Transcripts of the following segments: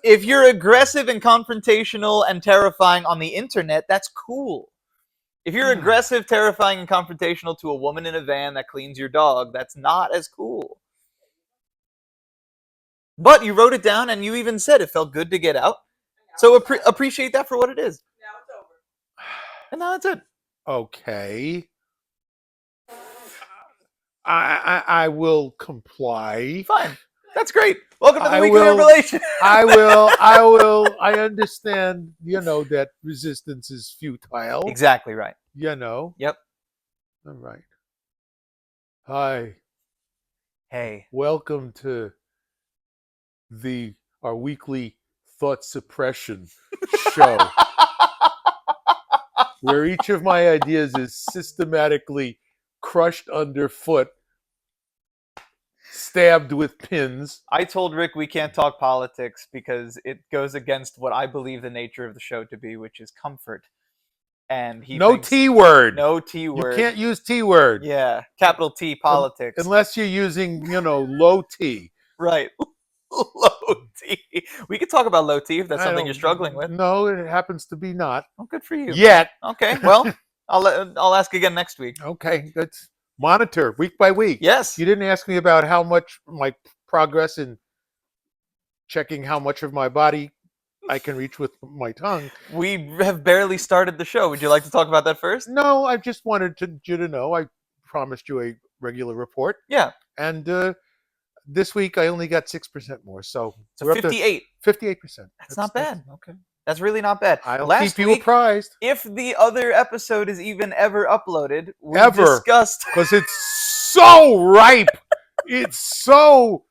If you're aggressive and confrontational and terrifying on the internet, that's cool. If you're aggressive, terrifying, and confrontational to a woman in a van that cleans your dog, that's not as cool. But you wrote it down and you even said it felt good to get out. So appreciate that for what it is. And now that's it. Okay. I will comply. Fine. That's great. Welcome to the I Weekly will- Revelation. I understand, that resistance is futile. Exactly right. Yep. All right. Hi. Hey. Welcome to our weekly thought suppression show, where each of my ideas is systematically crushed underfoot, stabbed with pins. I told Rick we can't talk politics because it goes against what I believe the nature of the show to be, which is comfort. And he No thinks T word. no T word. You can't use T word. Yeah, capital T politics. Unless you're using, low T. Right. Low T. We could talk about low T if that's something you're struggling with. No, it happens to be not. Oh, good for you. Yet. Okay, well, I'll ask again next week. Okay, that's monitor week by week. Yes. You didn't ask me about how much my progress in checking how much of my body I can reach with my tongue. We have barely started the show. Would you like to talk about that first? No, I just wanted you to know I promised you a regular report. Yeah. And this week I only got 6% more. So we're 58. 58%. That's not bad. Okay. That's really not bad. I'll Last keep you week, apprised. If the other episode is even ever uploaded, we Ever. discussed Because it's so ripe. It's so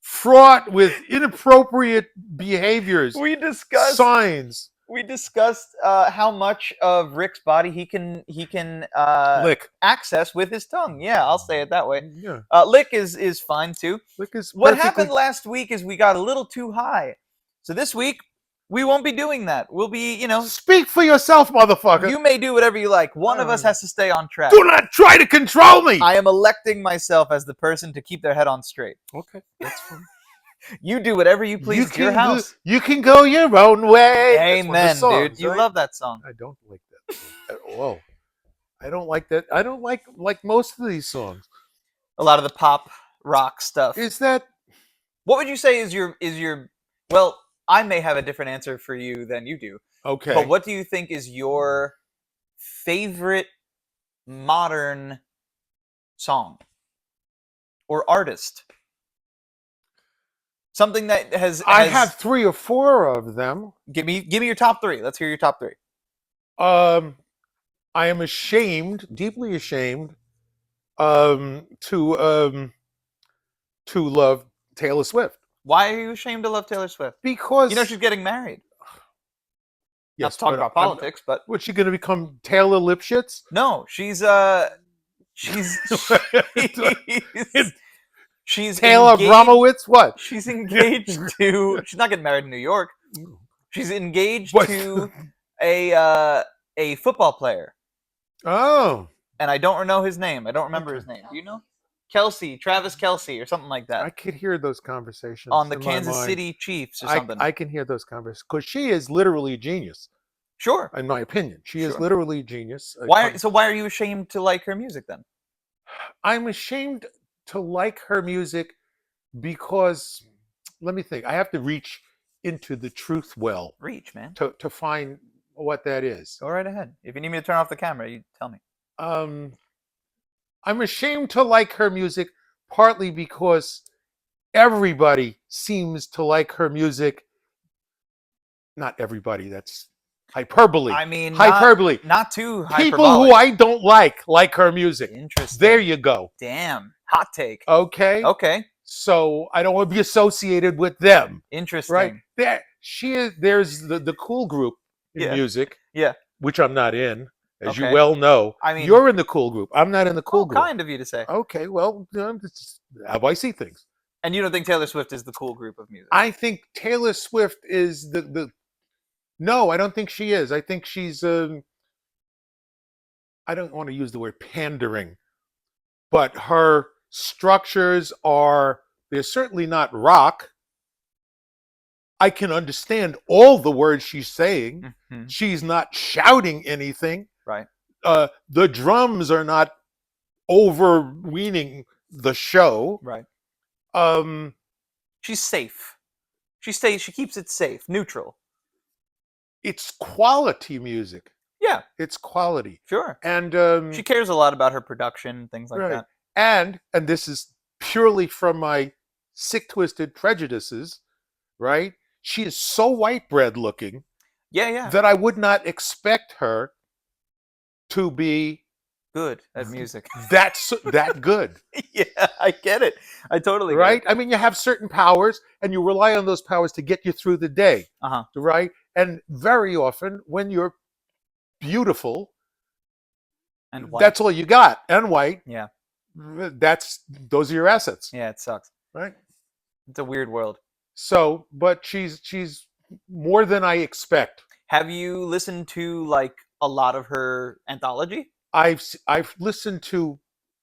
fraught with inappropriate behaviors. We discussed signs. We discussed how much of Rick's body he can lick access with his tongue. Yeah, I'll say it that way. Yeah. Lick is fine too. Lick is what perfectly... happened last week is we got a little too high. So this week we won't be doing that. We'll be, Speak for yourself, motherfucker. You may do whatever you like. One of us has to stay on track. Do not try to control me. I am electing myself as the person to keep their head on straight. Okay, that's fine. You do whatever you please. It's your house. You can go your own way. Amen, dude. You love that song. I don't like that song at all. I don't like that. I don't like most of these songs. A lot of the pop rock stuff. Is that? What would you say is your? Well, I may have a different answer for you than you do. Okay. But what do you think is your favorite modern song or artist? Something that has I have 3 or 4 of them. Give me your top 3. Let's hear your top 3. I am ashamed, deeply ashamed, to love Taylor Swift. Why are you ashamed to love Taylor Swift? Because she's getting married. Yes, not to talk about politics, but what's she going to become? Taylor Lipschitz? No, she's she's Taylor engaged, Abramowitz. What? She's engaged to. She's not getting married in New York. She's engaged to a football player. Oh. And I don't know his name. I don't remember his name. Do you know? Travis Kelce, or something like that. I could hear those conversations on the Kansas City Chiefs or something. I can hear those conversations because she is literally a genius. Sure. In my opinion, she is literally a genius. Why are you ashamed to like her music then? I'm ashamed to like her music because, let me think. I have to reach into the truth well. Reach, man. To find what that is. Go right ahead. If you need me to turn off the camera, you tell me. I'm ashamed to like her music partly because everybody seems to like her music. Not everybody, that's hyperbole. I mean, hyperbole. Not too hyperbolic. People who I don't like her music. Interesting. There you go. Damn. Hot take. Okay. So I don't want to be associated with them. Interesting. Right? There's the cool group in music. Yeah. Which I'm not in. As you well know, I mean, you're in the cool group. I'm not in the cool group. Kind of you to say. Okay, well, this is how I see things. And you don't think Taylor Swift is the cool group of music? I think Taylor Swift is the. No, I don't think she is. I think she's. I don't want to use the word pandering, but her structures are. They're certainly not rock. I can understand all the words she's saying. Mhm. She's not shouting anything. Right. The drums are not overweening the show. Right. Um, She's safe. She keeps it safe, neutral. it's quality music. Yeah, It's quality, sure. and She cares a lot about her production, things like right. that. And this is purely from my sick, twisted prejudices, right? She is so white bread looking Yeah, yeah. that I would not expect her to be Good at music. that good, Yeah, I get it. I totally get right? it. I mean, you have certain powers, and you rely on those powers to get you through the day, Uh-huh. right? And very often, when you're beautiful, And white. that's all you got, and white. Yeah. Those are your assets, Yeah, it sucks. right? It's a weird world. So, but she's more than I expect. Have you listened to like a lot of her anthology? I've listened to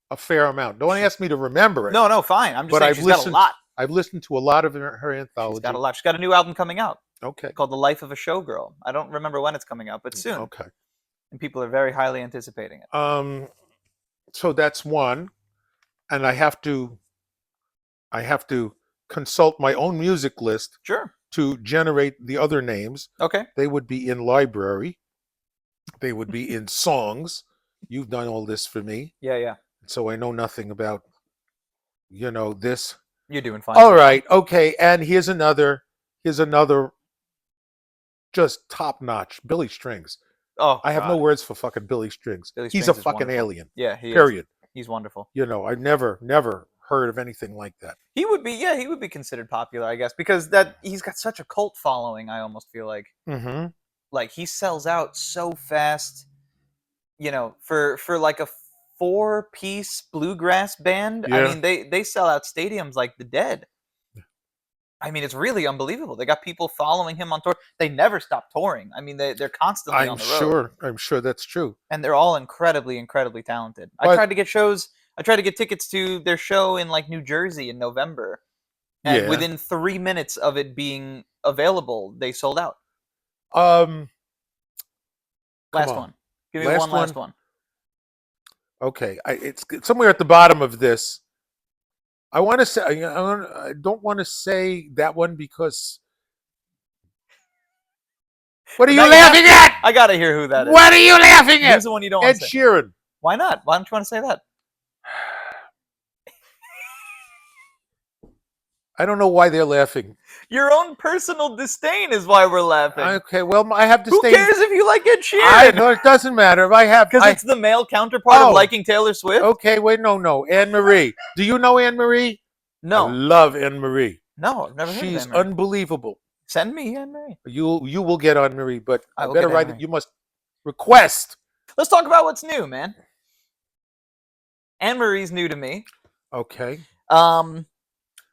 a fair amount. Don't ask me to remember it. No, fine. I'm just But saying I've she's got a listened- lot. I've listened to a lot of her She's anthology. got a lot. She's got a new album coming out Okay. called The Life of a Showgirl. I don't remember when it's coming out, but soon. Okay. And people are very highly anticipating it. So that's one, and I have to consult my own music list Sure. to generate the other names. Okay. They would be in library. They would be in songs. You've done all this for me, Yeah, yeah. so I know nothing about, this. You're doing fine. All right, okay, and here's another just top notch, Billy Strings. Oh, I have no God. words for fucking Billy Strings. Billy He's Strings a is fucking wonderful. alien. Yeah, he is. Period. He's wonderful. I never heard of anything like that. He would be considered popular, I guess, because he's got such a cult following. I almost feel Mm-hmm. like he sells out so fast. For like a 4-piece bluegrass band. I Yeah. mean, they sell out stadiums like the Dead. I mean, it's really unbelievable. They got people following him on tour. They never stop touring. I mean, they're constantly on the road. I'm sure that's true. And they're all incredibly, incredibly talented. I But- tried to get tickets to their show in like New Jersey in November. And Yeah. within 3 minutes of it being available, they sold out. Come Last on. one. Give me Last one last one. Okay, it's somewhere at the bottom of this. I want to say I don't want to say that one because. What are you Now you have laughing to- at? I gotta hear who that is. What are you laughing Who's at? the one you don't want Ed to say? Sheeran. Why not? Why don't you want to say that? I don't know why they're laughing. Your own personal disdain is why we're laughing. Okay, well, I have to Who stay. cares if you like Ed I Sheeran? know it doesn't matter. If I have Because I- it's the male counterpart Oh. of liking Taylor Swift? Okay, wait, no. Anne Marie. Do you know Anne Marie? I No. love Anne Marie. No, I've never heard She's of Anne Marie. unbelievable. Send me Anne Marie. You will get Anne Marie, but I I will better get Anne write Marie. it. You must request. Let's talk about what's new, man. Anne Marie's new to me. Okay.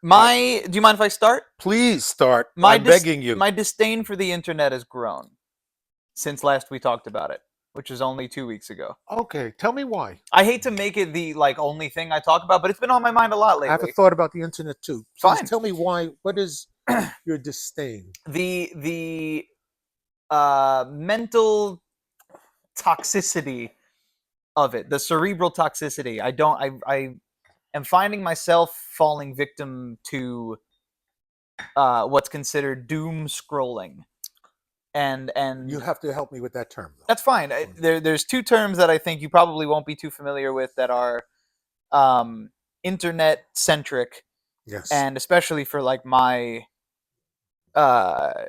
Do you mind if I start? Please start. My I'm begging you. My disdain for the internet has grown since last we talked about it, which is only 2 weeks ago. Okay, tell me why. I hate to make it the only thing I talk about, but it's been on my mind a lot I have a lately. thought about the internet too. Please Fine. tell me why. What is your disdain? The mental toxicity of it, the cerebral toxicity. I am finding myself falling victim to what's considered doom scrolling, and You have to help me with that term. Though. that's fine. There's two terms that I think you probably won't be too familiar with that are internet centric, Yes. and especially for like my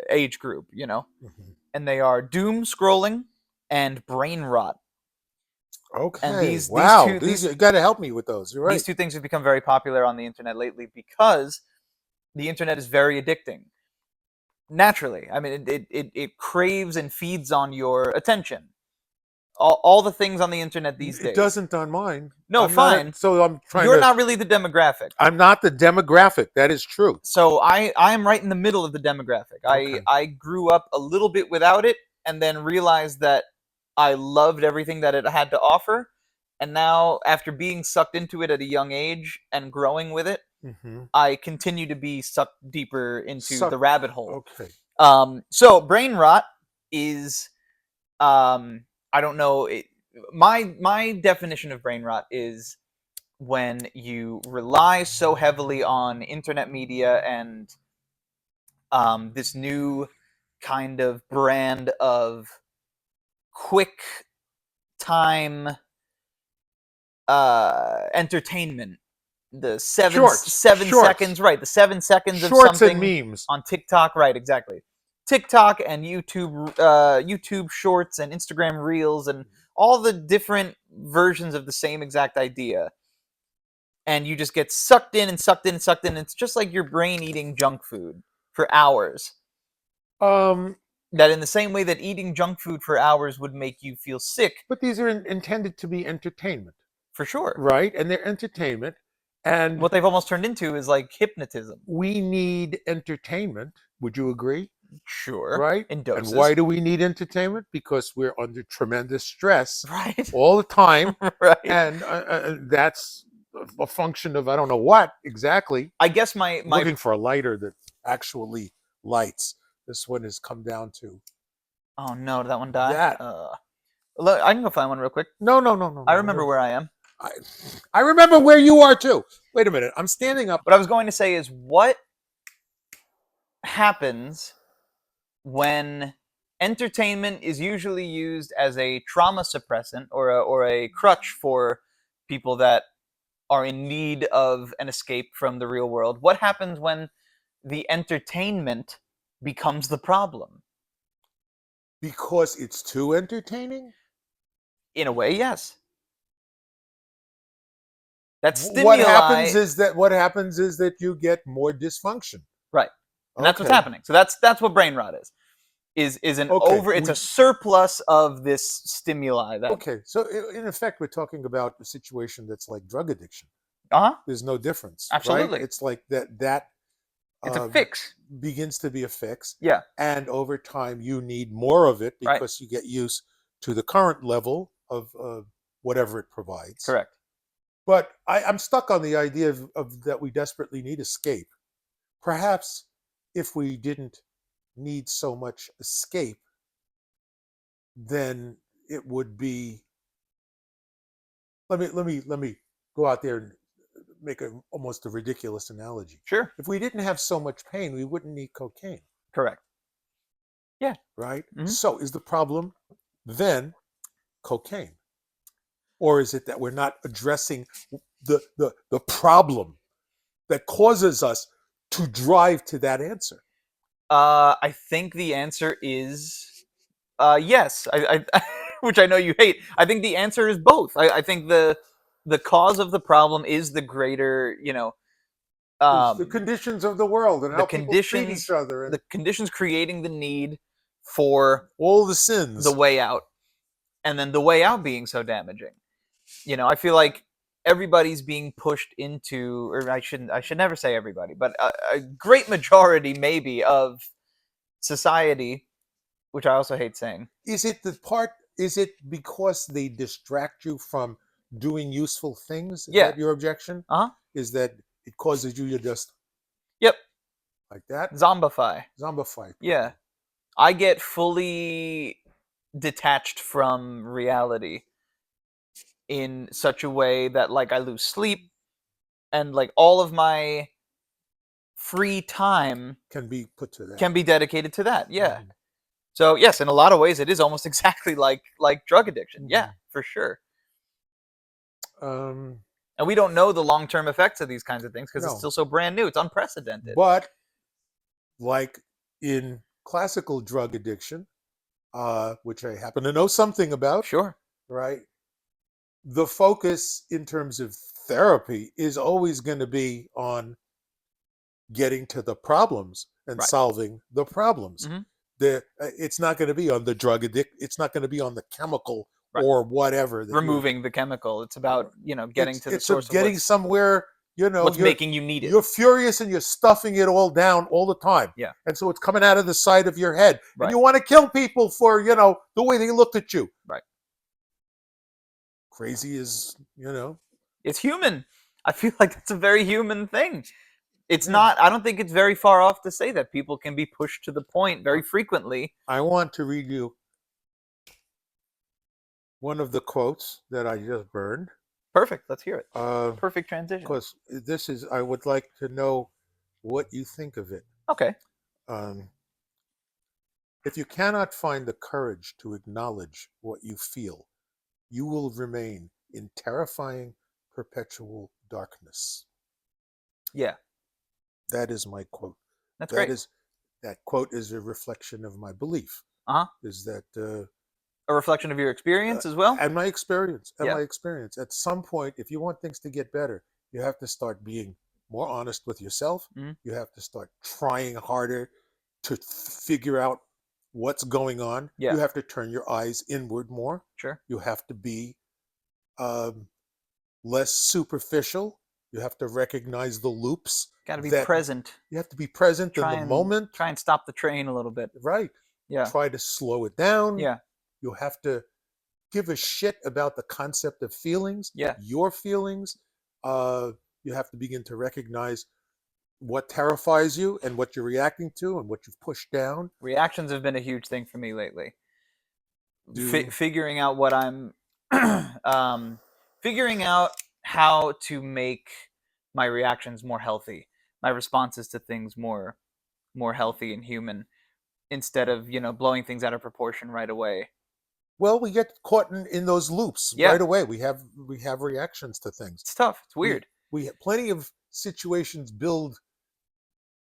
age group, Mhm. and they are doom scrolling and brain rot. Okay. these wow. two- these- you got to help me with those. You're right. These two things have become very popular on the internet lately because the internet is very addicting. Naturally, I mean, it craves and feeds on your attention. All the things on the internet these days. It doesn't on mine. No, I'm not- fine. so I'm trying You're to. not really the demographic. I'm not the demographic. That is true. So I am right in the middle of the demographic. Okay. I grew up a little bit without it and then realized that I loved everything that it had to offer. And now, after being sucked into it at a young age and growing with it, Mm-hmm. I continue to be sucked deeper into the rabbit hole. Okay. So brain rot is, I don't know. My definition of brain rot is when you rely so heavily on internet media and this new kind of brand of quick time entertainment. The seven Shorts. 7 seconds, right? The 7 seconds of Shorts and something memes. on TikTok, right? Exactly. TikTok and YouTube Shorts and Instagram Reels and all the different versions of the same exact idea, and you just get sucked in and sucked in and sucked in. It's just like your brain eating junk food for hours. Um, That in the same way that eating junk food for hours would make you feel sick, but these are intended to be entertainment, for sure. right? And they're entertainment, and What they've almost turned into is like hypnotism. we need entertainment. Would you agree? Sure. Right? In doses. And why do we need entertainment? Because we're under tremendous stress Right. all the time, Right. and that's a function of I don't know what exactly. I guess my Looking for a lighter that actually lights. This one has come down to oh no, did that one die? that. Look, I can go find one real quick. No. I remember where I am. I remember where you are too. Wait a minute. I'm standing up. What I was going to say is, what happens when entertainment is usually used as a trauma suppressant or a crutch for people that are in need of an escape from the real world? What happens when the entertainment becomes the problem? Because it's too entertaining? In a way, yes. That stimuli. What happens is that you get more dysfunction. Right. And that's what's Okay. happening. So that's what brain rot is. Is an Okay, over it's a surplus of this stimuli that Okay, so in effect, we're talking about a situation that's like drug addiction. uh-huh. There's no difference. Right? Absolutely. It's like that It's a fix. begins to be a fix. Yeah. And over time, you need more of it Right. because you get used to the current level of whatever it provides. Correct. But I'm stuck on the idea of that we desperately need escape. Perhaps if we didn't need so much escape, then it would be. Let me go out there and make almost a ridiculous analogy. Sure. If we didn't have so much pain, we wouldn't need cocaine, Correct. right? Mhm. So is the problem then cocaine? Or is it that we're not addressing the problem that causes us to drive to that answer? I think the answer is yes. I which I know you hate. I think the answer is both. I think the cause of the problem is the greater, It's the conditions of the world and the how people treat conditions- each other and the conditions creating the need for all the sins. the way out, and then the way out being so damaging. I feel like everybody's being pushed into, or I should never say everybody, but a great majority maybe of society, which I also hate saying. Is it because they distract you from doing useful things? Is Yeah. that your objection? Uh-huh. Is that it causes you to just Yep. like that? Zombify. Zombify. Yeah. I get fully detached from reality in such a way that like I lose sleep and like all of my free time Can be put to that. can be dedicated to that. Yeah. Mhm. So yes, in a lot of ways it is almost exactly like drug addiction. Yeah, Mhm. for sure. Um, And we don't know the long-term effects of these kinds of things because No. it's still so brand new. It's unprecedented. but like in classical drug addiction, which I happen to know something about, Sure. right? The focus in terms of therapy is always going to be on getting to the problems and Right. solving the problems. Mhm. It's not going to be on the drug addict. It's not going to be on the chemical Right. or whatever. that you're- Removing the chemical. It's about, getting to the it's source of getting of somewhere. what's you're, making you need it. you're furious and you're stuffing it all down all the time. Yeah. And so it's coming out of the side of your head. Right. And you want to kill people for, the way they looked at you. Right. Crazy is, It's human. I feel like that's a very human thing. It's Yeah. not, I don't think it's very far off to say that people can be pushed to the point very frequently. I want to read you one of the quotes that I just burned. Perfect. Let's hear it. Uh, Perfect transition. because this is, I would like to know what you think of it. Okay. Um, if you cannot find the courage to acknowledge what you feel, you will remain in terrifying, perpetual darkness. Yeah. That is my quote. That's That great. is that quote is a reflection of my belief. Uh-huh. Is that A reflection of your experience as well? and my experience? And Yeah. my experience. At some point, if you want things to get better, you have to start being more honest with yourself. Mhm. You have to start trying harder to figure out what's going on. Yeah. You have to turn your eyes inward more. Sure. You have to be less superficial. You have to recognize the loops. Got to be that present. You have to be present in the moment. Try and stop the train a little bit. Right. Yeah. Try to slow it down. Yeah. You have to give a shit about the concept of feelings. Yeah. Your feelings. You have to begin to recognize what terrifies you and what you're reacting to and what you've pushed down. Reactions have been a huge thing for me lately. Do- Figuring out what I'm figuring out how to make my reactions more healthy, my responses to things more healthy and human, instead of blowing things out of proportion right away. Well, we get caught in those loops Yeah. right away. We have reactions to things. It's tough. It's weird. We have plenty of situations build,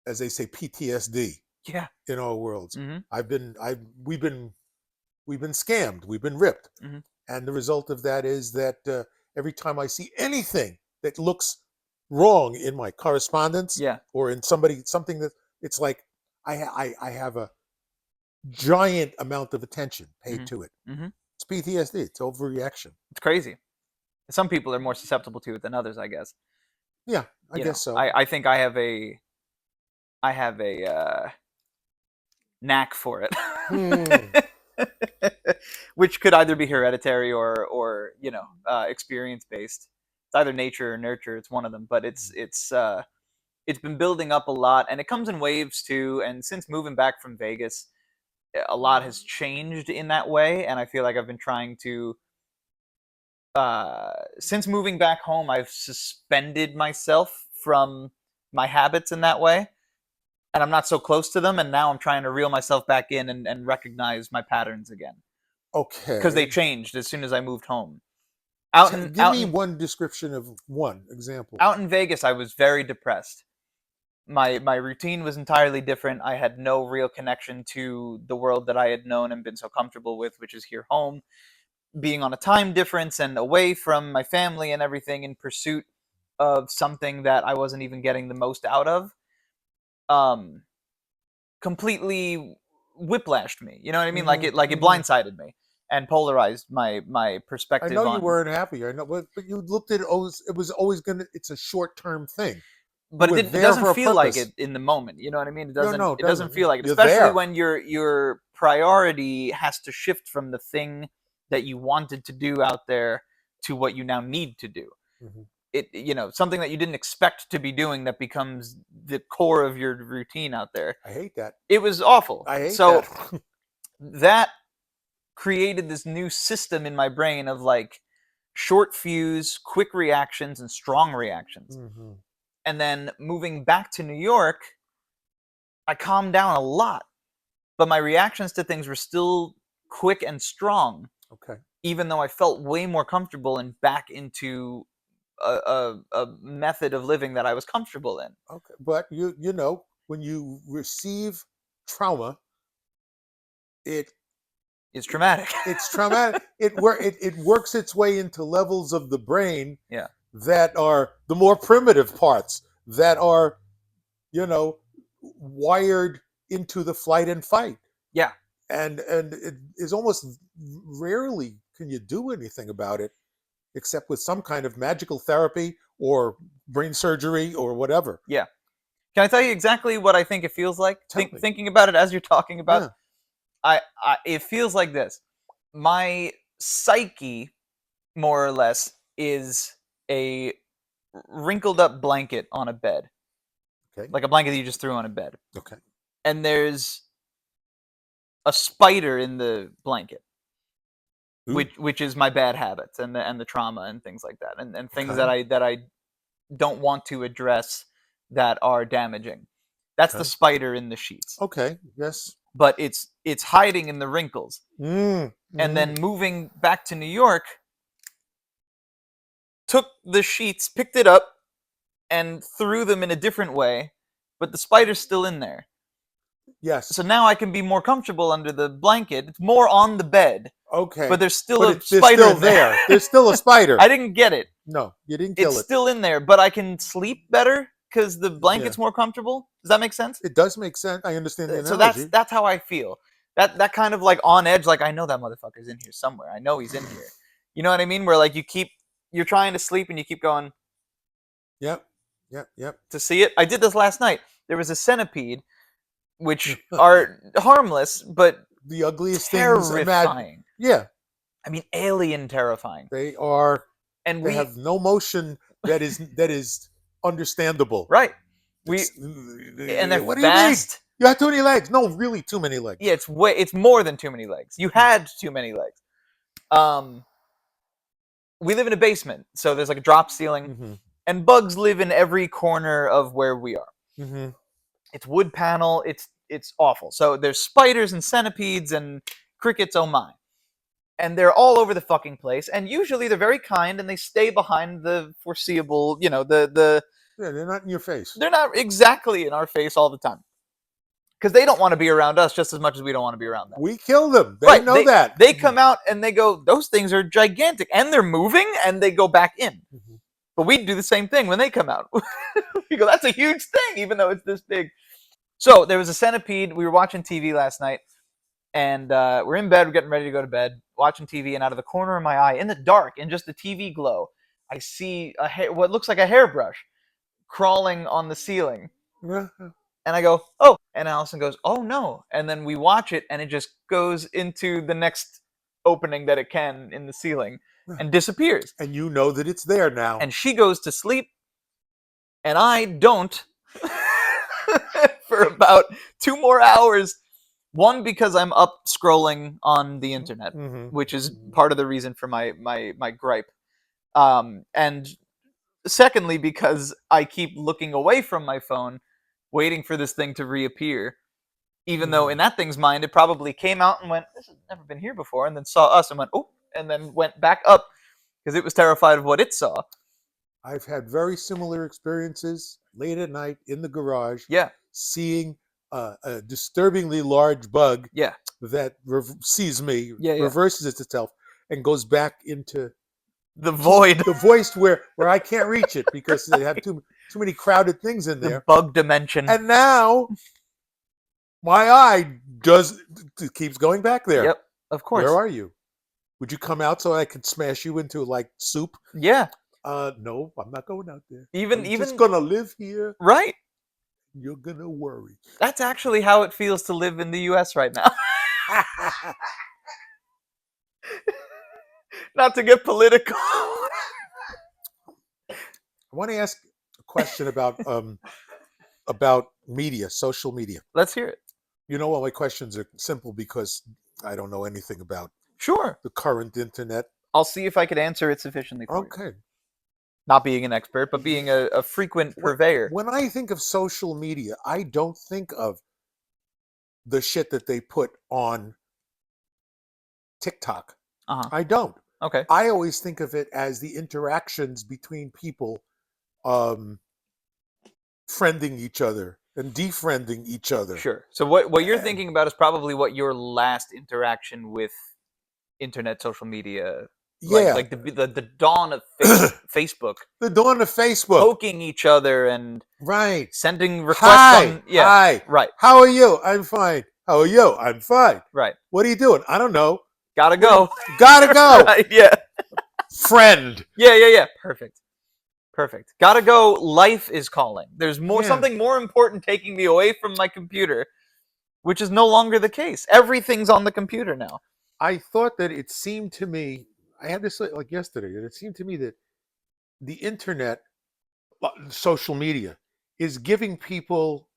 as they say, PTSD Yeah. in our worlds. Mm-hmm. We've been scammed. We've been ripped. Mm-hmm. And the result of that is that every time I see anything that looks wrong in my correspondence Yeah. or in something that it's like I have a giant amount of attention paid Mhm. to it. Mhm. It's PTSD. It's overreaction. It's crazy. Some people are more susceptible to it than others, I guess. Yeah, I guess so. I think I have a knack for it. Which could either be hereditary or experience based. It's either nature or nurture. It's one of them, but it's been building up a lot, and it comes in waves too. And since moving back from Vegas, a lot has changed in that way, and I feel like I've been trying to. Since moving back home, I've suspended myself from my habits in that way, and I'm not so close to them. And now I'm trying to reel myself back in and recognize my patterns again. Okay. Because they changed as soon as I moved home. Give me one description of one example. Out in Vegas, I was very depressed. My routine was entirely different. I had no real connection to the world that I had known and been so comfortable with, which is here home. Being on a time difference and away from my family and everything in pursuit of something that I wasn't even getting the most out of, completely whiplashed me. You know what I mean? Like it blindsided me and polarized my perspective. I know on, you weren't happy. I know, but you looked at it. It was always gonna. It's a short-term thing. But it doesn't feel like it in the moment. You know what I mean? It doesn't. No, it doesn't feel like it, You're especially there. when your priority has to shift from the thing that you wanted to do out there to what you now need to do. Mm-hmm. It something that you didn't expect to be doing that becomes the core of your routine out there. I hate that. It was awful. I hate that. That created this new system in my brain of like short fuse, quick reactions, and strong reactions. Mm-hmm. And then moving back to New York, I calmed down a lot, but my reactions to things were still quick and strong. Okay. Even though I felt way more comfortable and back into a method of living that I was comfortable in. Okay, but you know when you receive trauma, it's traumatic. It's traumatic. It works its way into levels of the brain. Yeah. That are the more primitive parts that are, wired into the flight and fight. Yeah. And it is almost rarely can you do anything about it except with some kind of magical therapy or brain surgery or whatever. Yeah. Can I tell you exactly what I think it feels like? Thinking about it as you're talking about, it feels like this. My psyche, more or less, is a wrinkled up blanket on a bed, Okay. like a blanket that you just threw on a bed, Okay. and there's a spider in the blanket, Ooh. which is my bad habits and the trauma and things like that, and things Okay. that I don't want to address that are damaging. That's the Okay. spider in the sheets, Okay. Yes. but it's hiding in the wrinkles. Mm. And then moving back to New York, took the sheets, picked it up, and threw them in a different way, but the spider's still in there. Yes. So now I can be more comfortable under the blanket. It's more on the bed, Okay. but there's still But a they're spider still in there. there. There's still a spider. I didn't get it. No, you didn't kill It's it. still in there, but I can sleep better because the blanket's more comfortable. Does that make sense? It does make sense. I understand the So analogy. that's how I feel. That kind of like on edge, like I know that motherfucker's in here somewhere. I know he's in here. You know what I mean? Where like you're trying to sleep and you keep going Yep. Yep. Yep. to see it. I did this last night. There was a centipede, which are harmless but The ugliest things imagined. terrifying. Yeah, I mean, alien terrifying. they are. And They we have no motion that is understandable. right. It's- And they're what do you mean? fast. You have too many legs. No, really, too many legs. Yeah, it's more than too many legs. You had too many legs. We live in a basement, so there's like a drop ceiling, Mm-hmm. and bugs live in every corner of where we are. Mm-hmm. It's wood panel. It's awful. So there's spiders and centipedes and crickets. Oh my! And they're all over the fucking place. And usually they're very kind and they stay behind the foreseeable. You know, the Yeah, they're not in your face. they're not exactly in our face all the time because they don't want to be around us just as much as we don't want to be around them. We kill them. They Right, know that. They come out and they go, those things are gigantic, and they're moving, and they go back in. Mm-hmm. But we do the same thing when they come out. We go, that's a huge thing, even though it's this big. So there was a centipede. We were watching TV last night, and we're in bed. We're getting ready to go to bed, watching TV, and out of the corner of my eye, in the dark, in just the TV glow, I see what looks like a hairbrush crawling on the ceiling. And I go, oh, and Allison goes, oh no. And then we watch it and it just goes into the next opening that it can in the ceiling and disappears. And you know that it's there now. And she goes to sleep and I don't for about 2 more hours. One, because I'm up scrolling on the internet, which is part of the reason for my gripe. And secondly, because I keep looking away from my phone, waiting for this thing to reappear, even though in that thing's mind it probably came out and went, this has never been here before, and then saw us and went, oh, and then went back up because it was terrified of what it saw. I've had very similar experiences late at night in the garage. Yeah. Seeing a disturbingly large bug. Yeah. That sees me, Yeah. reverses itself, and goes back into the void. The void where I can't reach it because they have too many crowded things in there. The bug dimension. And now my eye keeps going back there. Yep, of course. Where are you? Would you come out so I could smash you into like soup? Yeah. No, I'm not going out there. I'm just gonna live here. Right. You're gonna worry. That's actually how it feels to live in the U.S. right now. Not to get political. I want to ask a question about media, social media. Let's hear it. You know, all my questions are simple because I don't know anything about the current internet. I'll see if I could answer it sufficiently for you. Okay. Not being an expert, but being a frequent purveyor. When I think of social media, I don't think of the shit that they put on TikTok. I don't. Okay. I always think of it as the interactions between people friending each other and defriending each other. Sure. So what you're thinking about is probably what your last interaction with internet social media, like the dawn of Facebook. The dawn of Facebook. Poking each other and sending requests Hi. Hi. Right. How are you? I'm fine. How are you? I'm fine. Right. What are you doing? I don't know. Gotta go. Gotta go. Right, yeah. Friend. Yeah. Perfect. Gotta go. Life is calling. There's something more important taking me away from my computer, which is no longer the case. Everything's on the computer now. I thought that it seemed to me, I had this like yesterday, that it seemed to me that the internet social media is giving people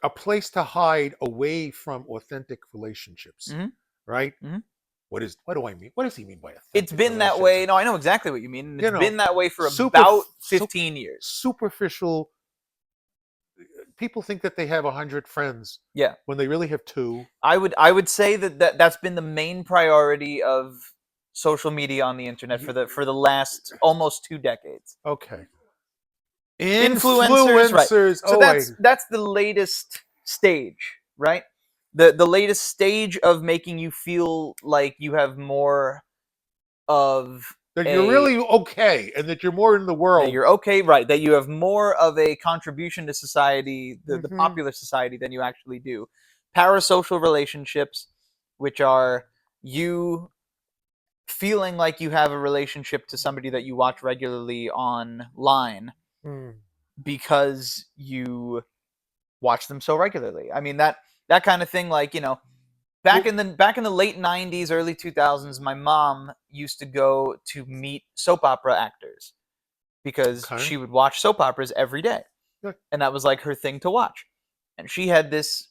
a place to hide away from authentic relationships, Mhm. right? Mhm. What do I mean? What does he mean by authentic It's been that way. relationships? No, I know exactly what you mean. And You it's know, been that way for super, about so 15 years. superficial. People think that they have 100 friends Yeah. when they really have two. I would say that's been the main priority of social media on the internet for the last almost 2 decades. Okay. Influencers, right? Influencers. So Oh, that's the latest stage, right? The latest stage of making you feel like you have more of that you're a really okay and that you're more in the that world. you're okay, right? That you have more of a contribution to society, the Mhm. popular society, than you actually do. Parasocial relationships, which are you feeling like you have a relationship to somebody that you watch regularly online Mm. because you watch them so regularly. I mean that kind of thing. Like back in the late '90s, early 2000s, my mom used to go to meet soap opera actors because Okay. she would watch soap operas every day, Yeah. and that was like her thing to watch. And she had this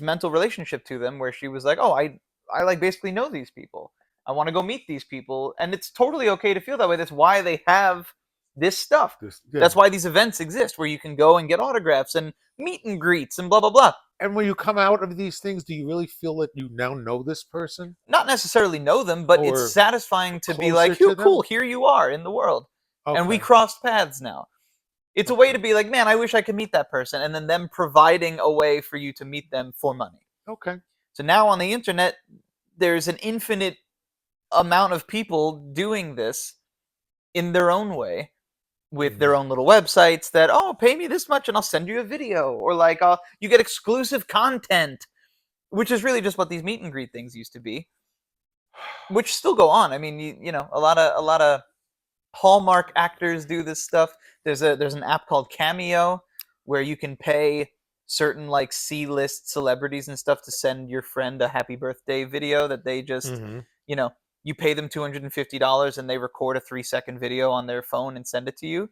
mental relationship to them where she was like, "Oh, I like basically know these people. I want to go meet these people," and it's totally okay to feel that way. That's why they have this stuff. Yeah. That's why these events exist where you can go and get autographs and meet and greets and blah blah blah. And when you come out of these things, do you really feel that you now know this person Not necessarily know them, but it's or satisfying to be closer like, "You to them? cool, here you are in the world." And we Okay. crossed paths now. It's a way to be like, man, I wish I could meet that person, and then them providing a way for you to meet them for money. Okay. So now on the internet, there's an infinite amount of people doing this in their own way with their own little websites that, oh, pay me this much and I'll send you a video, or like, you get exclusive content, which is really just what these meet and greet things used to be, which still go on. I mean, a lot of Hallmark actors do this stuff. There's an app called Cameo where you can pay certain like C-list celebrities and stuff to send your friend a happy birthday video that they just, Mm-hmm. you know, you pay them $250 and they record a 3-second video on their phone and send it to you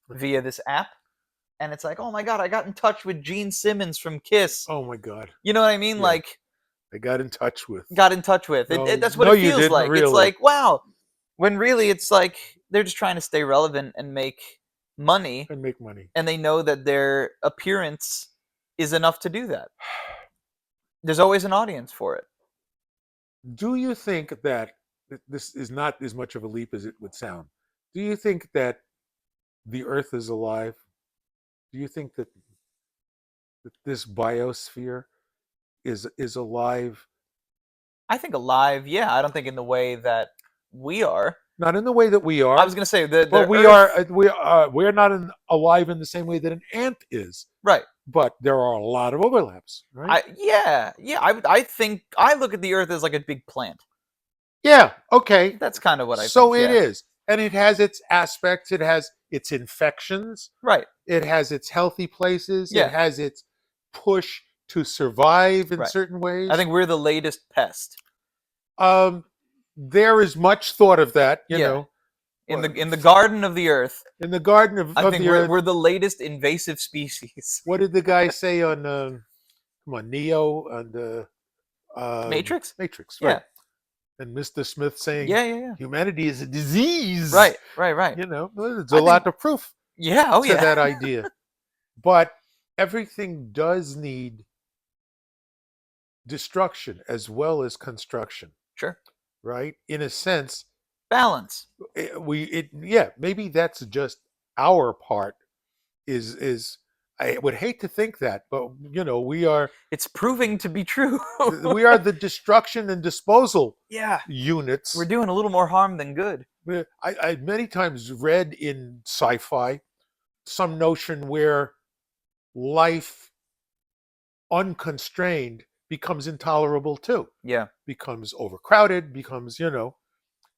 via this app. And it's like, oh my god, I got in touch with Gene Simmons from Kiss. Oh my God. You know what I mean? Yeah. Like, I got in touch with. got in touch with. No, That's what no, it you feels didn't like. It's really. like, wow. When really it's like they're just trying to stay relevant and make money, And make money. and they know that their appearance is enough to do that. There's always an audience for it. Do you think that this is not as much of a leap as it would sound? Do you think that the Earth is alive? Do you think that this biosphere is alive? I think alive, yeah. I don't think in the way that we are. Not in the way that we are. I was gonna say the but we Earth, we're not alive in the same way that an ant is. right. But there are a lot of overlaps, right? Yeah. I think I look at the Earth as like a big plant. Yeah. Okay. That's kind of what I So think. it Yeah. is, and it has its aspects. It has its infections. Right. It has its healthy places. Yeah. It has its push to survive in Right. certain ways. I think we're the latest pest. There is much thought of that, you Yeah. know, In the garden of the Earth, in the Garden of I think the Earth. we're the latest invasive species. What did the guy say on come on, Neo and Matrix? Matrix, Yeah. right? And Mr. Smith saying Yeah. humanity is a disease. Right. You know, there's I a lot of proof Yeah. Oh to yeah. that idea. But everything does need destruction as well as construction, Sure. right? In a sense, Balance. maybe that's just our part. Is I would hate to think that, but you know, we are It's proving to be true. the destruction and disposal Yeah. units. We're doing a little more harm than good. I many times read in sci-fi some notion where life unconstrained becomes intolerable too, Yeah. becomes overcrowded, becomes, you know,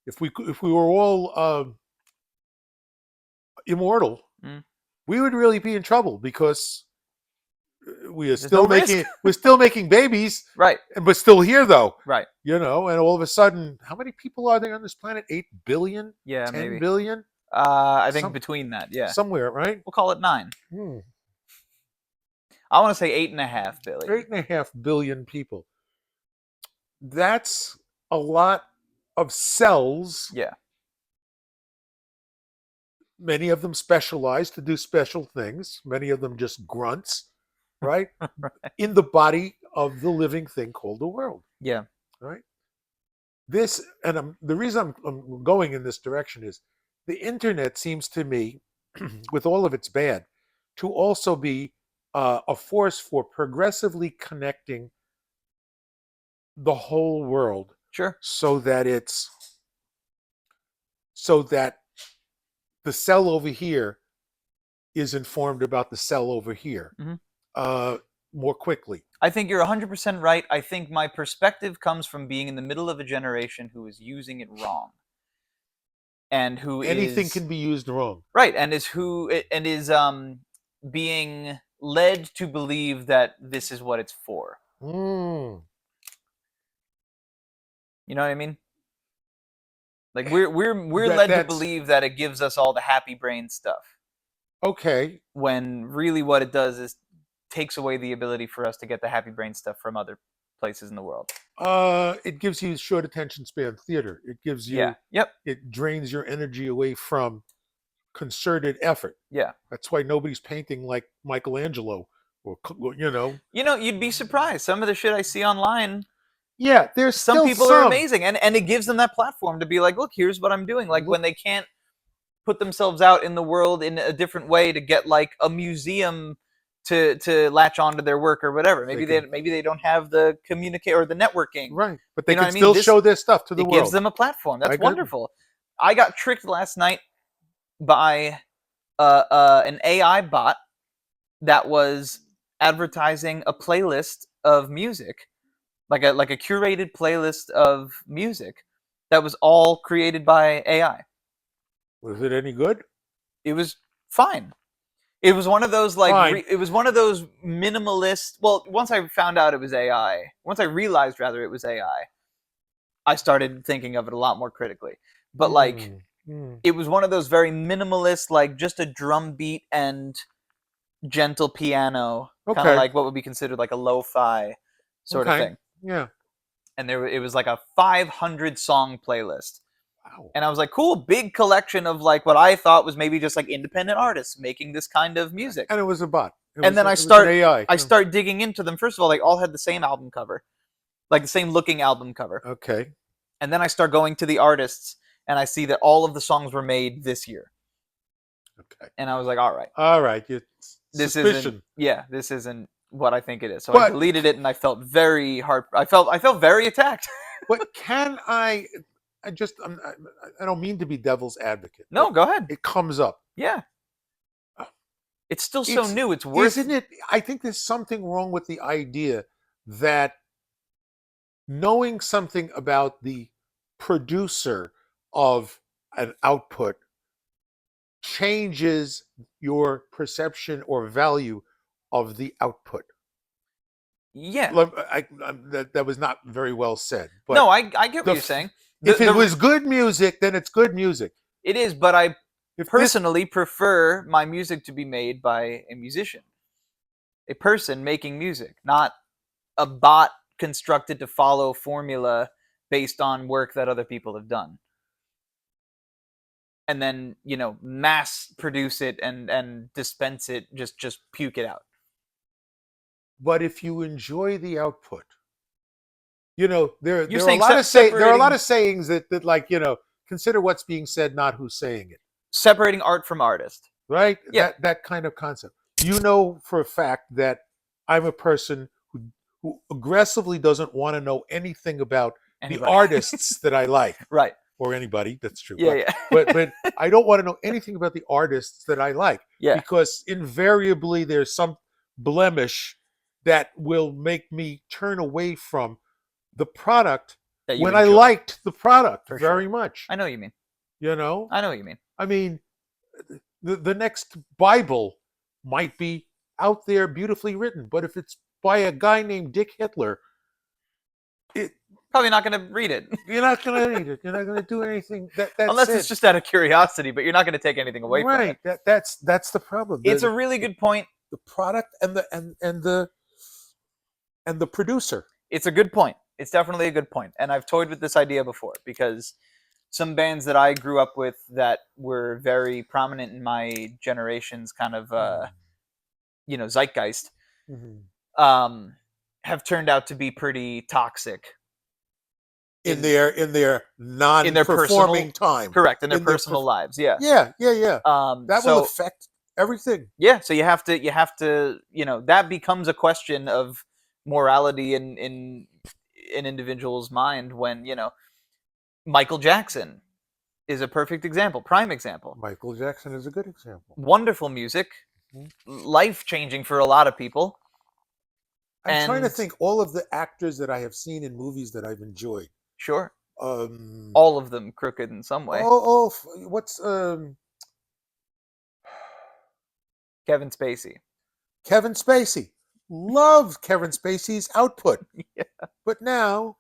if we were all immortal, Mm. we would really be in trouble because we are There's still no making risk. we're still making babies, Right. but still here though, Right. you know, and all of a sudden, how many people are there on this planet? 8 billion, Yeah. 10 Maybe. billion? I think Some- between that, yeah. somewhere, right? We'll call it 9. Hmm. I want to say 8.5 billion. 8.5 billion people. That's a lot of cells. Yeah. Many of them specialized to do special things. Many of them just grunts, right? In the body of the living thing called the world, Yeah. right? This, and the reason I'm going in this direction is the internet seems to me, with all of its bad, to also be a force for progressively connecting the whole world Sure. so that the cell over here is informed about the cell over here Mhm. more quickly. I think you're 100% right. I think my perspective comes from being in the middle of a generation who is using it wrong. And who Anything is can be used wrong. right, and is being led to believe that this is what it's for. Mm. You know what I mean? Like we're That- led to that's- believe that it gives us all the happy brain stuff, Okay. when really what it does is takes away the ability for us to get the happy brain stuff from other places in the world. It gives you short attention span theater. It gives you, Yeah. Yep. it drains your energy away from concerted effort. Yeah. That's why nobody's painting like Michelangelo or, you know. You know, you'd be surprised. Some of the shit I see online, Yeah, there's some still people some. are amazing, and it gives them that platform to be like, look, here's what I'm doing. Like when they can't put themselves out in the world in a different way to get like a museum to latch onto their work or whatever. Maybe they don't have the communicate or the networking. Right, but they You know can what I mean? still This- show their stuff to the It world. gives them a platform. I That's agree. wonderful. I got tricked last night by an AI bot that was advertising a playlist of music, like a curated playlist of music that was all created by AI. Was it any good? It was fine. It was one of those like Fine. it was one of those minimalist. Well, once I found out it was AI, once I realized rather it was AI, I started thinking of it a lot more critically. But like it was one of those very minimalist, like just a drum beat and gentle piano, kind Okay. of like what would be considered like a lo-fi sort of Okay. thing. Yeah. And it was like a 500 song playlist. Wow. And I was like, cool, big collection of like what I thought was maybe just like independent artists making this kind of music. And it was a bot. And then it I was an start AI. I start digging into them. First of all, they all had the same album cover, like the same looking album cover. Okay. And then I start going to the artists, and I see that all of the songs were made this year. Okay. And I was like, all right, All right. this Suspicion. this isn't what I think it is. So I But- deleted it, and I felt very I felt very attacked. But can I don't mean to be devil's advocate. No, but go ahead. it comes up. Yeah. It's still so It's- new. It's worth Isn't it? I think there's something wrong with the idea that knowing something about the producer of an output changes your perception or value of the output. Yeah. That was not very well said. But No, I get the what you're f- saying. if it was good music, then it's good music. It is, but I If this- personally prefer my music to be made by a musician, a person making music, not a bot constructed to follow formula based on work that other people have done, and then mass produce it and dispense it, just puke it out. But if you enjoy the output, there are a saying lot of there are a lot separating- of sayings that like consider what's being said, not who's saying it. Separating art from artist. Right? Yeah. That kind of concept. You know for a fact that I'm a person who aggressively doesn't want to know anything about Anybody. the artists that I like, Right. or anybody. That's true. Yeah, yeah. But I don't want to know anything about the artists that I like, Yeah. because invariably there's some blemish that will make me turn away from the product That you when I enjoy. liked the product For sure. very much. I know what you mean. You know, I know what you mean. I mean, the next Bible might be out there beautifully written, but if it's by a guy named Dick Hitler, Probably not going to read it. You're not going to read it. You're not going to do anything. That's Unless it. it's just out of curiosity, but you're not going to take anything away from it. Right. That's the problem. It's a really good point. The product and the producer. It's a good point. It's definitely a good point. And I've toyed with this idea before because some bands that I grew up with that were very prominent in my generation's kind of zeitgeist Mhm. have turned out to be pretty toxic In their non-performing time. Correct, in their In their personal lives. Yeah. Yeah. That will So affect everything. yeah, so you have to that becomes a question of morality in an individual's mind when Michael Jackson is a perfect example, prime example. Michael Jackson is a good example. Wonderful music, Mhm. life-changing for a lot of people. I'm trying to And- think all of the actors that I have seen in movies that I've enjoyed. Sure, Um, all of them crooked in some way. What's Kevin Spacey. Kevin Spacey? Loved Kevin Spacey's output. Yeah. But now,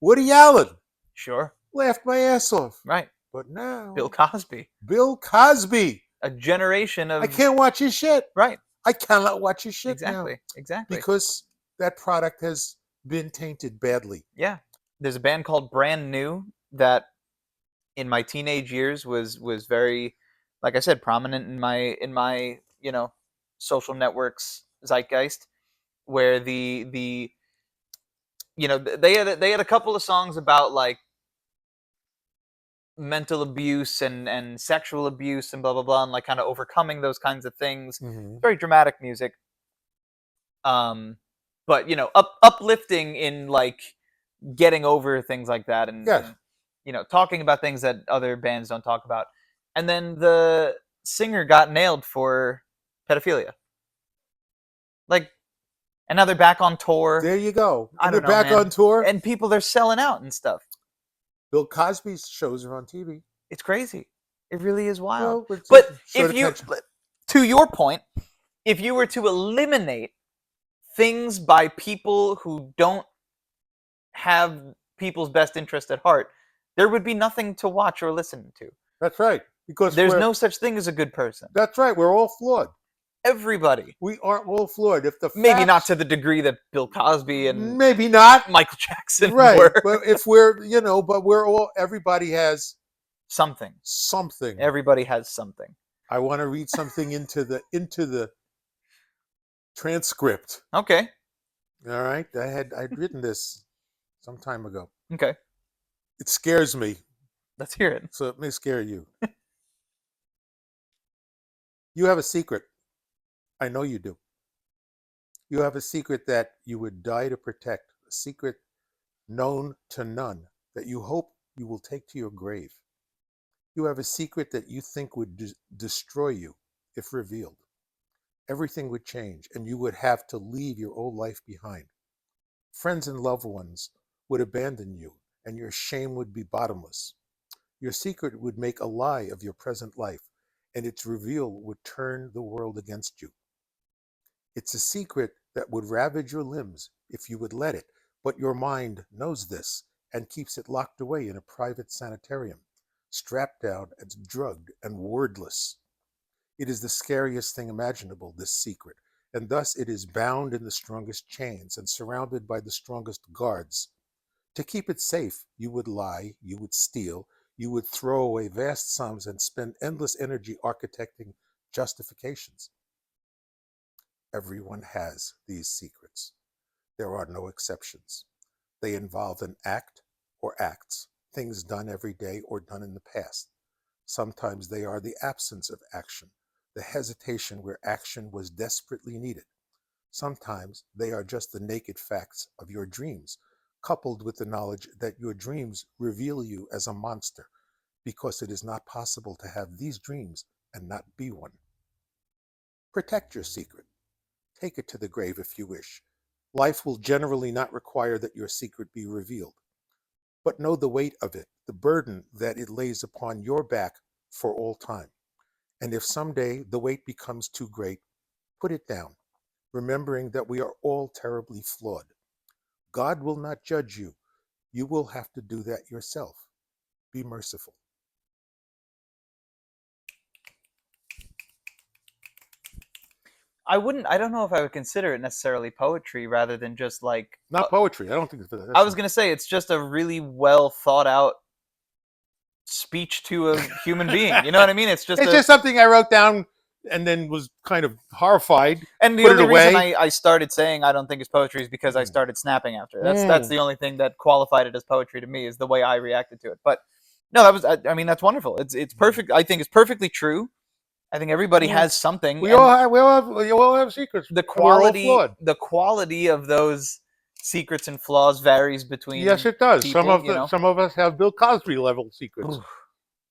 Woody Allen, Sure, laughed my ass off. right. But now, Bill Cosby, Bill Cosby. a generation of I can't watch his shit. right. I cannot watch his shit now Exactly. because that product has been tainted badly. Yeah. There's a band called Brand New that in my teenage years was very, like I said, prominent in my social networks zeitgeist, where they had a couple of songs about like mental abuse and sexual abuse and blah blah blah and like kind of overcoming those kinds of things. Mhm. Very dramatic music. But uplifting in like getting over things like that and, Yes. and talking about things that other bands don't talk about. And then the singer got nailed for pedophilia. Like, and now they're back on tour. There you go. I And don't they're know, back man. on tour. And people, they're selling out and stuff. Bill Cosby's shows are on TV. It's crazy. It really is wild. Well, it's But just short if you, attention. to your point, if you were to eliminate things by people who don't have people's best interest at heart, there would be nothing to watch or listen to. That's right. Because There's no such thing as a good person. That's right. We're all flawed. Everybody. We are all flawed. If the Maybe facts- not to the degree that Bill Cosby and maybe not. Michael Jackson Right. were. But if we're but we're all. Everybody has Something. something. Everybody has something. I want to read something into the transcript. Okay. All right. I'd written this some time ago. Okay. It scares me, Let's hear it. so it may scare you. You have a secret. I know you do. You have a secret that you would die to protect, a secret known to none that you hope you will take to your grave. You have a secret that you think would destroy you if revealed. Everything would change, and you would have to leave your old life behind. Friends and loved ones would abandon you, and your shame would be bottomless. Your secret would make a lie of your present life, and its reveal would turn the world against you. It's a secret that would ravage your limbs if you would let it, but your mind knows this and keeps it locked away in a private sanitarium, strapped down and drugged and wordless. It is the scariest thing imaginable, this secret, and thus it is bound in the strongest chains and surrounded by the strongest guards. To keep it safe, you would lie, you would steal, you would throw away vast sums and spend endless energy architecting justifications. Everyone has these secrets. There are no exceptions. They involve an act or acts, things done every day or done in the past. Sometimes they are the absence of action, the hesitation where action was desperately needed. Sometimes they are just the naked facts of your dreams, coupled with the knowledge that your dreams reveal you as a monster, because it is not possible to have these dreams and not be one. Protect your secret. Take it to the grave if you wish. Life will generally not require that your secret be revealed. But know the weight of it, the burden that it lays upon your back for all time. And if someday the weight becomes too great, put it down, remembering that we are all terribly flawed. God will not judge you, you will have to do that yourself. Be merciful. I don't know if I would consider it necessarily poetry rather than just like, Not poetry. I don't think that's I was going to say it's just a really well thought out speech to a human being. You know what I mean? It's just It's just something I wrote down and then was kind of horrified. and the put it only reason away. I started saying I don't think it's poetry is because I started snapping after. That's the only thing that qualified it as poetry to me, is the way I reacted to it. But no, that was, I mean, that's wonderful. It's perfect. I think it's perfectly true. I think everybody Yeah. has something. We and all have secrets. the and we're all quality flawed. the quality of those secrets and flaws varies between Yes, it does. people, Some of us have Bill Cosby level secrets. Oof,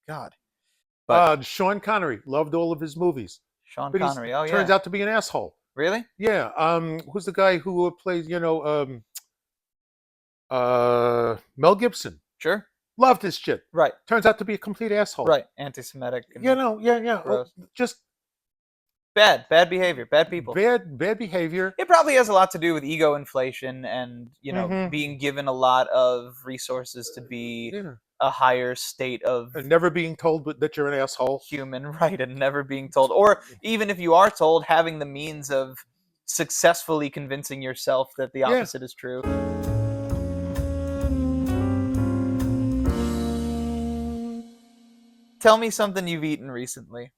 God. But Sean Connery loved all of his movies, Sean but he Connery, oh yeah. turns out to be an asshole. Really? Yeah. Who's the guy who plays? Mel Gibson. Sure. Loved his shit. Right. Turns out to be a complete asshole. Right. Anti-Semitic. And Yeah. gross. Just bad behavior, bad people. bad behavior. It probably has a lot to do with ego inflation and, Mhm. being given a lot of resources to be Yeah. a higher state of And never being told that you're an asshole. human, right, and never being told. Or even if you are told, having the means of successfully convincing yourself that the opposite is true. Tell me something you've eaten recently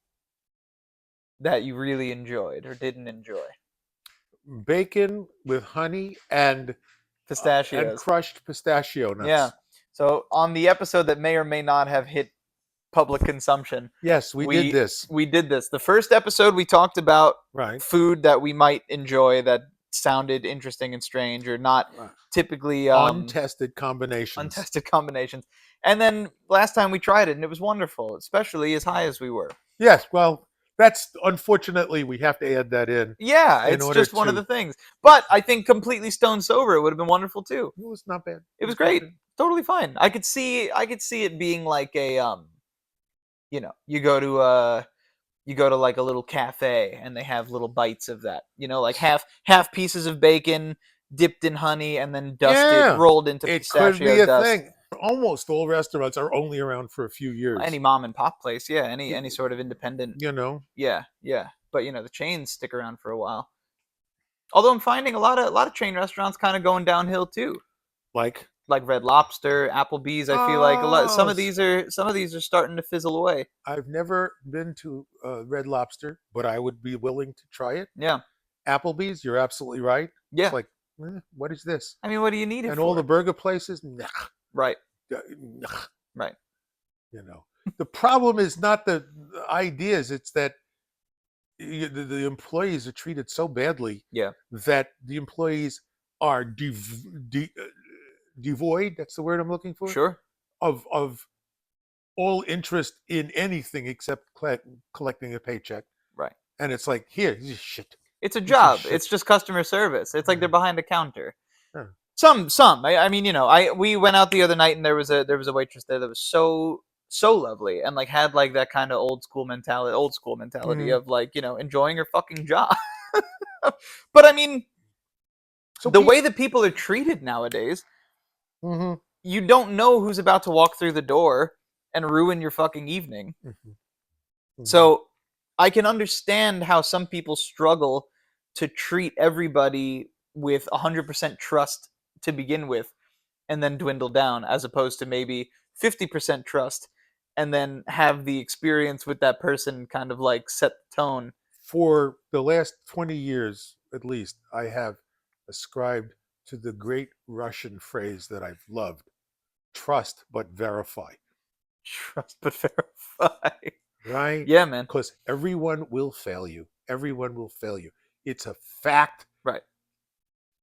that you really enjoyed or didn't enjoy. Bacon with honey and Pistachios. crushed pistachio nuts. Yeah. So on the episode that may or may not have hit public consumption, Yes, we did this. we did this. The first episode we talked about Right. food that we might enjoy that sounded interesting and strange or not Right. typically Untested combinations. untested combinations. And then last time we tried it and it was wonderful, especially as high as we were. Yes, well, that's unfortunately we have to add that in. Yeah, In it's order just one of to- the things. But I think completely stone sober it would have been wonderful too. It was not bad. It was not great. bad. Totally fine. I could see it being like a you go to like a little cafe and they have little bites of that. Like half pieces of bacon dipped in honey and then dusted, Yeah, rolled into It pistachio could be a dust. thing. Almost all restaurants are only around for a few years. Any mom and pop place, yeah, any sort of independent, yeah. But the chains stick around for a while. Although I'm finding a lot of chain restaurants kind of going downhill too. like Like Red Lobster, Applebee's. I feel like some Oh, of these are starting to fizzle away. I've never been to Red Lobster, but I would be willing to try it. Yeah, Applebee's, you're absolutely right. yeah. It's like, what is this? I mean, what do you need it And for? all the burger places, nah, right, nah. right. The problem is not the ideas; it's that the employees are treated so badly. Yeah. That the employees are devoid. That's the word I'm looking for. Sure. Of all interest in anything except collecting a paycheck. Right. And it's like, here, this is shit. It's a Piece of job. shit. It's just customer service. It's like they're behind a counter. Yeah. Some. I mean, we went out the other night and there was a waitress there that was so lovely and like had like that kind of old school mentality Mhm. of like, enjoying her fucking job. But I mean, So the way that people are treated nowadays, hmm you don't know who's about to walk through the door and ruin your fucking evening. So I can understand how some people struggle to treat everybody with 100% trust to begin with and then dwindle down, as opposed to maybe 50% trust and then have the experience with that person kind of like set the tone. For the last 20 years, at least, I have ascribed to the great Russian phrase that I've loved: trust but verify. Trust but verify. Right? Yeah, man. Because everyone will fail you. Everyone will fail you. It's a fact. Right.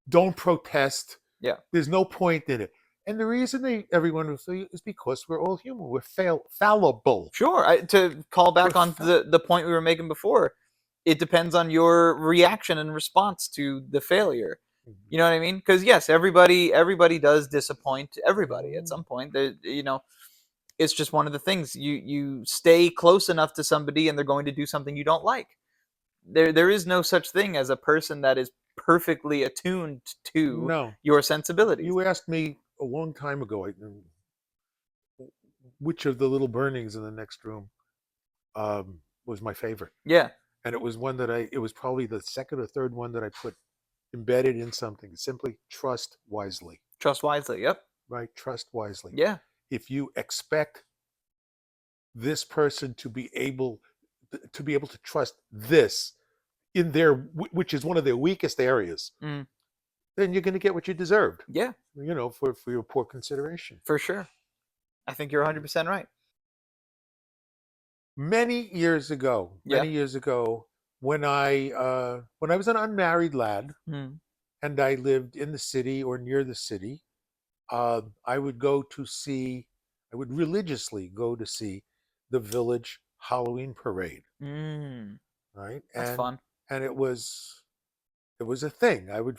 Don't protest. Yeah. There's no point in it. And the reason everyone will fail you is because we're all human. We're fallible. Sure. To call back We're on the point we were making before, it depends on your reaction and response to the failure. You know what I mean? Because yes, everybody does disappoint everybody at some point. It's just one of the things. You stay close enough to somebody and they're going to do something you don't like. There is no such thing as a person that is perfectly attuned to No. your sensibilities. You asked me a long time ago. Which of the little burnings in the next room was my favorite, Yeah. and it was one that it was probably the second or third one that I put embedded in something. Simply trust wisely, Trust wisely. Yep. right? Trust wisely. Yeah. If you expect this person to be able to trust this in their which is one of their weakest areas, Mm. then you're going to get what you deserved. Yeah. For your poor consideration. For sure. I think you're 100% right. Many years ago, Yeah. when I was an unmarried lad Mm. and I lived in the city or near the city, I would religiously go to see the village Halloween parade, Mm. right? That's fun. And it was a thing. I would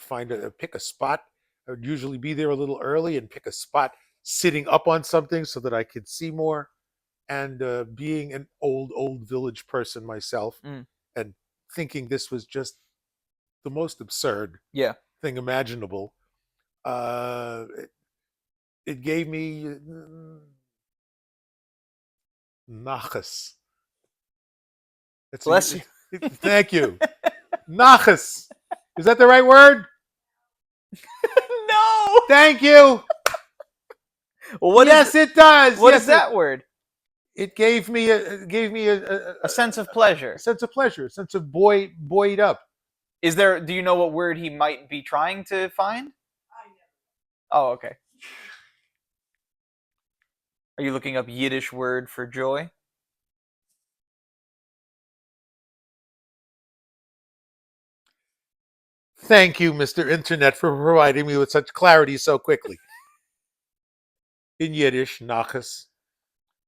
pick a spot. I would usually be there a little early and pick a spot sitting up on something so that I could see more. And being an old village person myself, Mm. and thinking this was just the most absurd Yeah. thing imaginable, it gave me nachas. Bless you. Thank you. Nachas. Is that the right word? No. Thank you. Well, what yes, it does. What yes, is that word? It gave me A sense of pleasure. a sense of pleasure, a sense of buoyed up. Do you know what word he might be trying to find? Oh, okay. Are you looking up Yiddish word for joy? Thank you, Mr. Internet, for providing me with such clarity so quickly. In Yiddish, nachas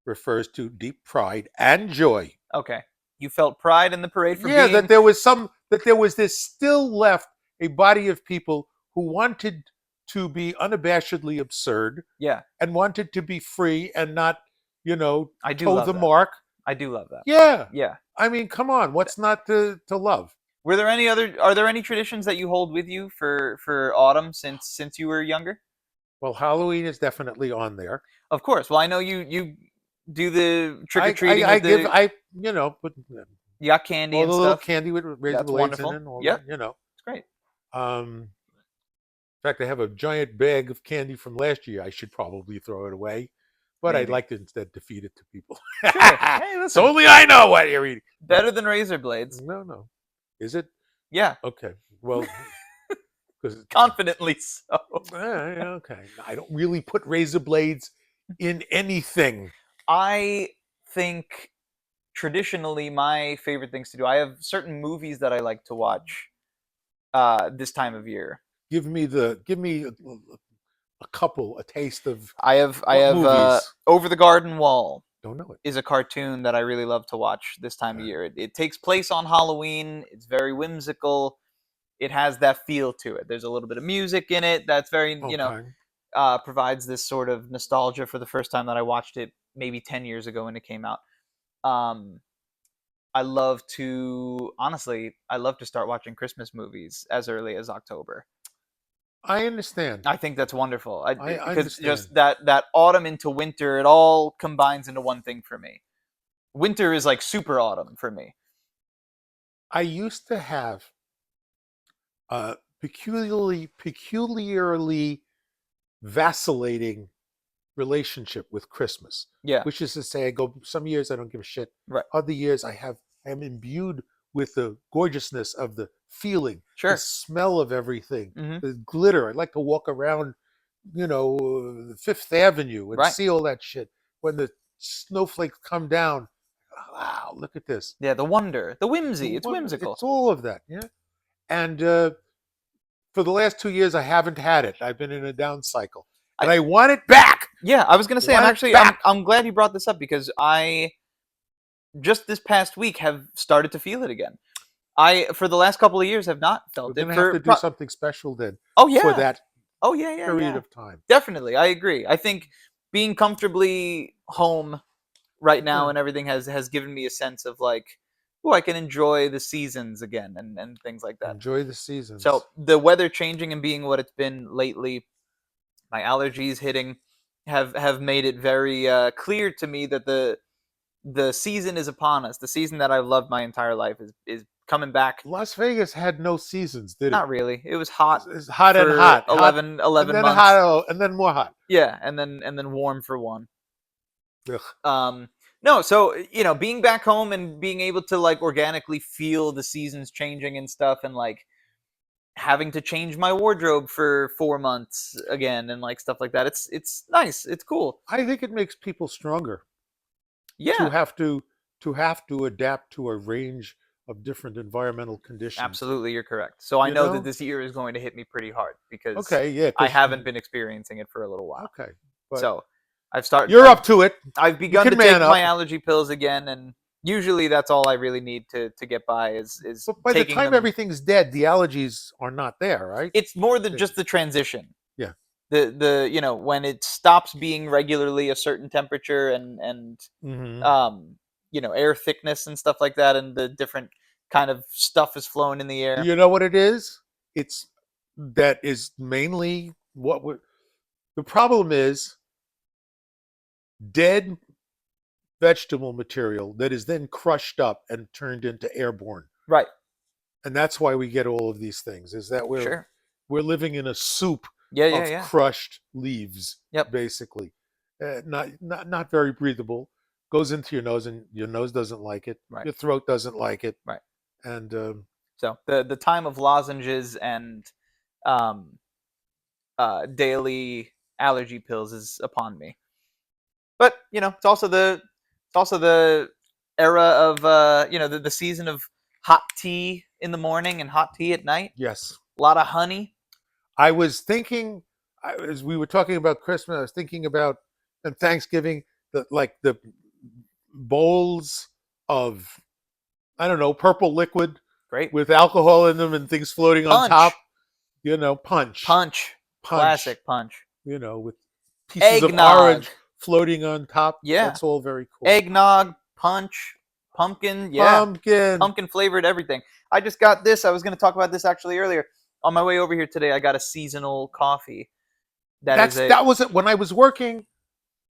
refers to deep pride and joy. Okay. You felt pride in the parade for Yeah, being... that there was this still left a body of people who wanted to be unabashedly absurd. Yeah. And wanted to be free and not, I do toe love the that. mark. I do love that. Yeah. Yeah. I mean, come on, what's not to love? Are there any traditions that you hold with you for autumn since you were younger? Well, Halloween is definitely on there. Of course. Well, I know you do the trick or treating. Put You got candy all and the little stuff. candy with razor That's blades wonderful. in it and all Yep. that. It's great. In fact, I have a giant bag of candy from last year. I should probably throw it away, but I'd Maybe. like to instead defeat it to people. Sure. Hey, listen. So only I know what you're eating. Better than razor blades. No. Is it? Yeah. Okay. Well, because Confidently so. okay. I don't really put razor blades in anything. I think traditionally my favorite things to do. I have certain movies that I like to watch this time of year. Give me a taste of. I have movies? Over the Garden Wall. Don't know it. Is a cartoon that I really love to watch this time of year. It takes place on Halloween. It's very whimsical. It has that feel to it. There's a little bit of music in it that's very, provides this sort of nostalgia for the first time that I watched it maybe 10 years ago when it came out. I love to start watching Christmas movies as early as October. I understand. I think that's wonderful. I because understand. just that autumn into winter, it all combines into one thing for me. Winter is like super autumn for me. I used to have a peculiarly vacillating relationship with Christmas. Yeah. Which is to say, some years I don't give a shit. Right. Other years I am imbued with the gorgeousness of the feeling, Sure. the smell of everything, Mhm. the glitter. I'd like to walk around, Fifth Avenue and Right. see all that shit. When the snowflakes come down, wow, look at this. Yeah, the wonder, the whimsy. It's wonder. whimsical. It's all of that, yeah. And for the last 2 years, I haven't had it. I've been in a down cycle, and I want it back. Yeah, I was gonna say, back. I'm glad you brought this up because I just this past week have started to feel it again. I for the last couple of years have not felt We're it. gonna have to do something special then. Oh yeah. For that. Oh yeah, period of time. Definitely, I agree. I think being comfortably home right now and everything has given me a sense of like, oh, I can enjoy the seasons again and things like that. Enjoy the seasons. So the weather changing and being what it's been lately, my allergies hitting have made it very clear to me that the season is upon us. The season that I've loved my entire life is coming back. Las Vegas had no seasons, did it? Not really. It was hot It's hot and for hot, 11 and then months. hot, and then more hot. Yeah, and then warm for one. Ugh. No, so being back home and being able to like organically feel the seasons changing and stuff, and like having to change my wardrobe for 4 months again and like stuff like that. It's nice. It's cool. I think it makes people stronger Yeah, to have to adapt to a range of different environmental conditions. absolutely, you're correct. So I You know know? that this year is going to hit me pretty hard because Okay, yeah. I 'cause- haven't been experiencing it for a little while. Okay, but So I've started. you're up to it. I've begun can to take man my up. allergy pills again, and usually that's all I really need to get by is But by the taking time them. everything's dead, the allergies are not there, right? It's more than just the transition. Yeah. The when it stops being regularly a certain temperature and Mhm. air thickness and stuff like that, and the different kind of stuff is flowing in the air. You know what it is? That is mainly the problem is dead vegetable material that is then crushed up and turned into airborne. Right. And that's why we get all of these things, is that Sure. we're living in a soup Yeah. of Yeah. crushed leaves, Yep. basically. Not very breathable. Goes into your nose, and your nose doesn't like it. Right. Your throat doesn't like it. Right. And So the time of lozenges and daily allergy pills is upon me. But it's also the era of the season of hot tea in the morning and hot tea at night. yes, A lot of honey. I was thinking, as we were talking about Christmas, I was thinking about and Thanksgiving, the bowls of, I don't know, purple liquid Great. with alcohol in them and things floating on Punch. top. Punch. Punch. Classic punch. With pieces of Eggnog. orange floating on top. Yeah. That's all very cool. Eggnog, punch, pumpkin. Yeah. Pumpkin. Pumpkin flavored everything. I just got this. I was going to talk about this actually earlier. On my way over here today, I got a seasonal coffee. That was it. When I was working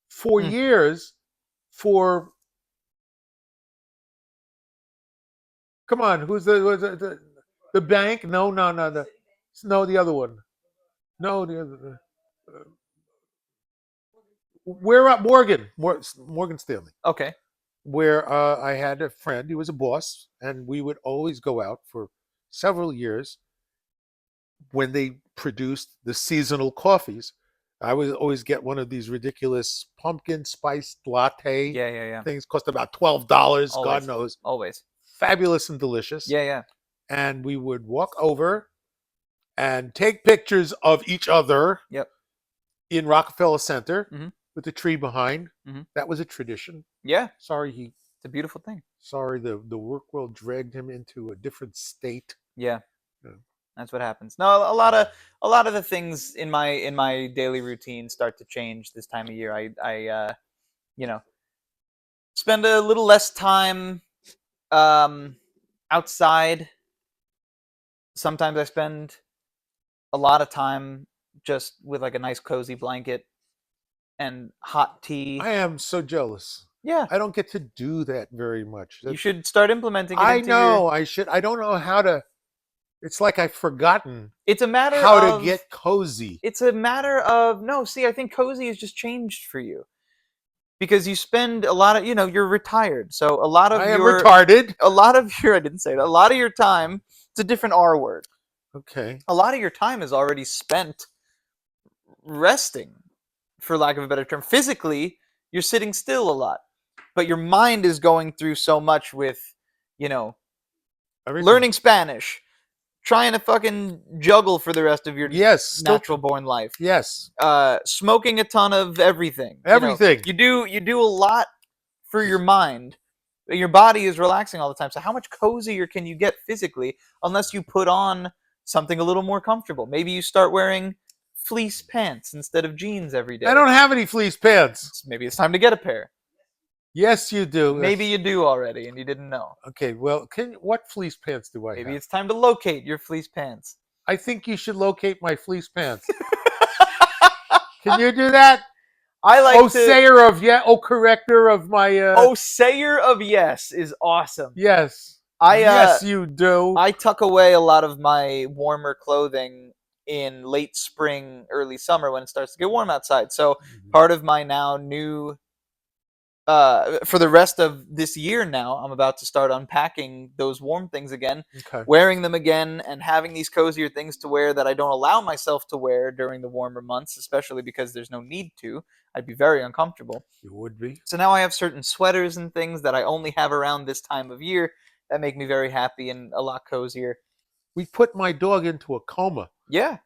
for years for, come on, who's the bank? No, the other one. No, the other. We're at Morgan Stanley, Okay. where I had a friend. He was a boss, and we would always go out for several years when they produced the seasonal coffees. I would always get one of these ridiculous pumpkin spiced latte Yeah. things. Cost about $12. God Always. knows. Always. Fabulous and delicious. Yeah. And we would walk over and take pictures of each other. Yep. In Rockefeller Center, Mhm. with the tree behind. Mhm. That was a tradition. Yeah. Sorry, It's a beautiful thing. the work world dragged him into a different state. Yeah. Yeah. That's what happens. No, a lot of the things in my daily routine start to change this time of year. I spend a little less time outside. Sometimes I spend a lot of time just with like a nice cozy blanket and hot tea. I am so jealous. Yeah. I don't get to do that very much. You should start implementing it. I into know your- I should. I don't know how to. It's like I've forgotten It's a matter how of to get cozy. It's a matter of no. See, I think cozy has just changed for you because you spend a lot of you're retired, so a lot of I am your retarded. a lot of your I didn't say it. A lot of your time. It's a different R word. Okay. A lot of your time is already spent resting, for lack of a better term. Physically, you're sitting still a lot, but your mind is going through so much with Everything. learning Spanish, trying to fucking juggle for the rest of your Yes. Still, natural born life. yes. Smoking a ton of everything. Everything. You do a lot for your mind. Your body is relaxing all the time. So how much cozier can you get physically unless you put on something a little more comfortable? Maybe you start wearing fleece pants instead of jeans every day. I don't have any fleece pants. Maybe it's time to get a pair. Yes, you do. Maybe you do already and you didn't know. Okay. Well, what fleece pants do I Maybe have? it's time to locate your fleece pants. I think you should locate my fleece pants. Can you do that? I like Oh, to. sayer of yeah. Oh, corrector of my. Oh, sayer of yes is awesome. Yes. I Yes, you do. I tuck away a lot of my warmer clothing in late spring, early summer when it starts to get warm outside. So part of my now new for the rest of this year now, I'm about to start unpacking those warm things again, Okay. wearing them again, and having these cozier things to wear that I don't allow myself to wear during the warmer months, especially because there's no need to. I'd be very uncomfortable. You would be. So now I have certain sweaters and things that I only have around this time of year that make me very happy and a lot cozier. We put my dog into a coma. Yeah,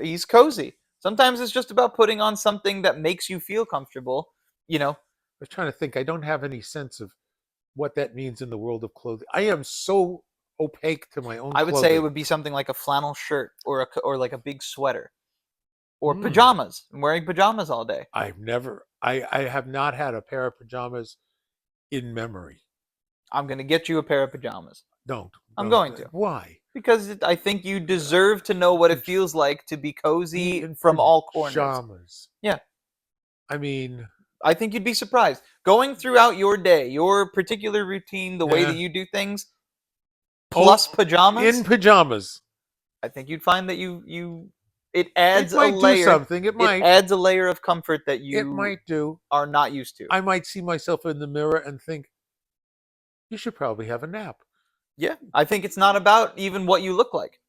he's cozy. Sometimes it's just about putting on something that makes you feel comfortable. You know, I was trying to think. I don't have any sense of what that means in the world of clothing. I am so opaque to my own I would clothing. say it would be something like a flannel shirt or like a big sweater or Mm. pajamas. I'm wearing pajamas all day. I have not had a pair of pajamas in memory. I'm going to get you a pair of pajamas Don't. I'm don't. going to. Why? because I think you deserve to know what it feels like to be cozy In from all corners. pajamas. Yeah. I mean, I think you'd be surprised. Going throughout your day, your particular routine, the way Yeah. that you do things, plus pajamas, in pajamas. I think you'd find that it adds It might a layer. do something. It might. It adds a layer of comfort that It you might do. are not used to. I might see myself in the mirror and think, you should probably have a nap. Yeah, I think it's not about even what you look like.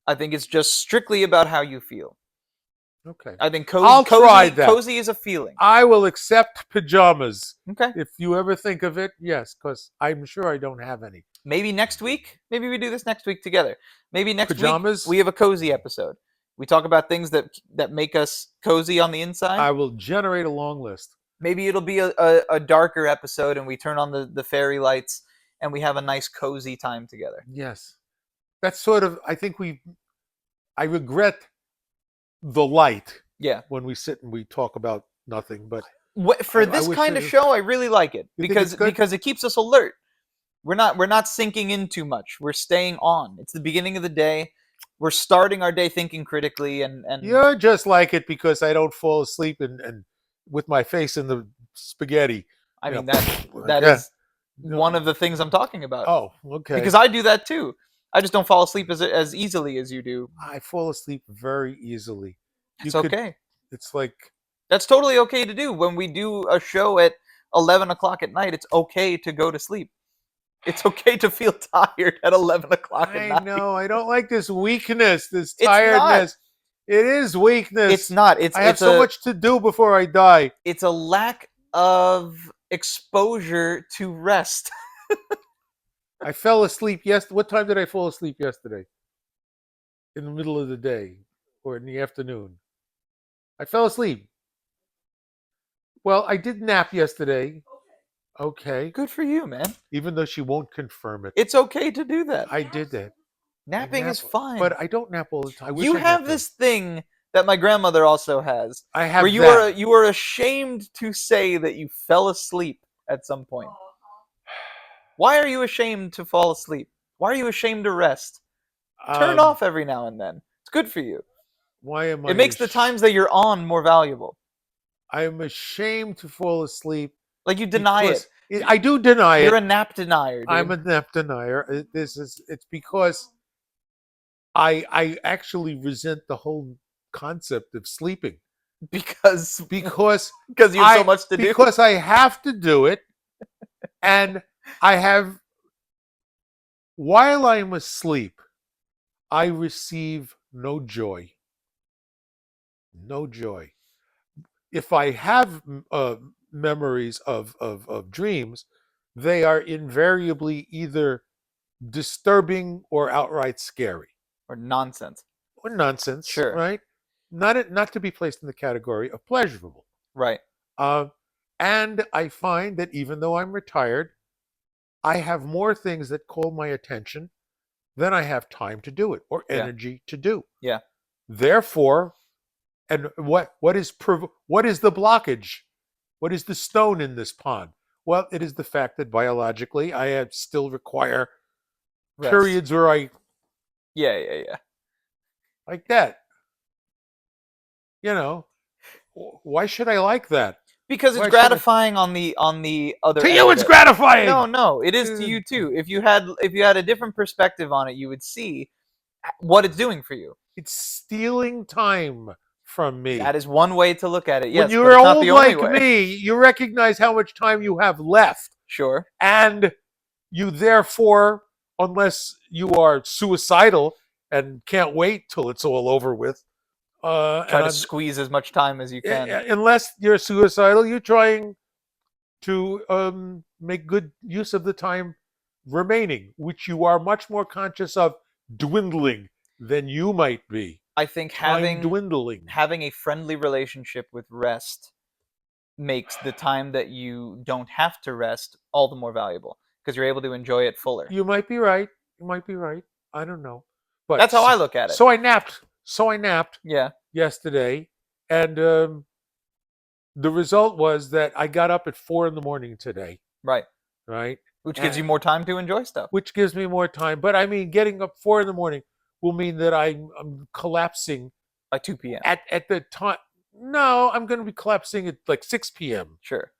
I think it's just strictly about how you feel. Okay. I think I'll try that. cozy is a feeling. I will accept pajamas. Okay. If you ever think of it, yes, because I'm sure I don't have any. Maybe next week. Maybe we do this next week together. Maybe next Pajamas? week we have a cozy episode. We talk about things that make us cozy on the inside. I will generate a long list. Maybe it'll be a darker episode and we turn on the fairy lights and we have a nice cozy time together. Yes. That's sort of, I regret the light Yeah. when we sit and we talk about nothing, but For I this wish kind it- of show, I really like it You think it's good? because it keeps us alert. We're not sinking in too much. We're staying on. It's the beginning of the day. We're starting our day thinking critically and you're just like it because I don't fall asleep and with my face in the spaghetti. I you mean know, that yeah. is one of the things I'm talking about. Oh, okay. Because I do that too. I just don't fall asleep as easily as you do. I fall asleep very easily. It's okay. It's like, That's totally okay to do. When we do a show at 11 o'clock at night, it's okay to go to sleep. It's okay to feel tired at 11 o'clock at I night. know, I don't like this weakness, this It's not. tiredness. It is weakness. It's not. I have so much to do before I die. It's a lack of exposure to rest. I fell asleep What time did I fall asleep yesterday? In the middle of the day or in the afternoon? I fell asleep. Well, I did nap yesterday. Okay. Good for you, man. Even though she won't confirm it. It's okay to do that. I did that. Napping is fine. But I don't nap all the time. I wish You I have napped this thing that my grandmother also has, I have where you are ashamed to say that you fell asleep at some point. Why are you ashamed to fall asleep? Why are you ashamed to rest? Turn off every now and then. It's good for you. Why am I? It makes the times that you're on more valuable. I am ashamed to fall asleep. Like you deny it. I do deny You're it. a nap denier. Dude. I'm a nap denier. It's because I actually resent the whole concept of sleeping because because you have so much to do. Because I have to do it, and I have. While I'm asleep, I receive no joy. No joy. If I have memories of dreams, they are invariably either disturbing or outright scary. Or nonsense. Or nonsense. Sure. Right? Not to be placed in the category of pleasurable. Right. And I find that even though I'm retired, I have more things that call my attention than I have time to do it or energy to do. Yeah. Therefore, and what is the blockage? What is the stone in this pond? Well, it is the fact that biologically I still require Rest. periods where I Yeah. like that. You know, Why should I like that? Because Why it's should I- gratifying on the other To end you, of it's it. gratifying. No, it is to you too. If you had a different perspective on it, you would see what it's doing for you. It's stealing time from me. That is one way to look at it. Yes, when you're but it's not old the only like way. me, you recognize how much time you have left. Sure. And you therefore, unless you are suicidal and can't wait till it's all over with, Try to squeeze as much time as you can. unless you're suicidal, you're trying to make good use of the time remaining, which you are much more conscious of dwindling than you might be. I think Time dwindling. having a friendly relationship with rest makes the time that you don't have to rest all the more valuable because you're able to enjoy it fuller. You might be right. You might be right. I don't know. But That's how I look at it. So I napped. Yeah. Yesterday, and the result was that I got up at 4 a.m. today. Right. Right. Which gives you more time to enjoy stuff. Which gives me more time. But I mean, getting up 4 a.m. will mean that I'm collapsing by 2 p.m. At the time. No, I'm going to be collapsing at like 6 p.m. Sure.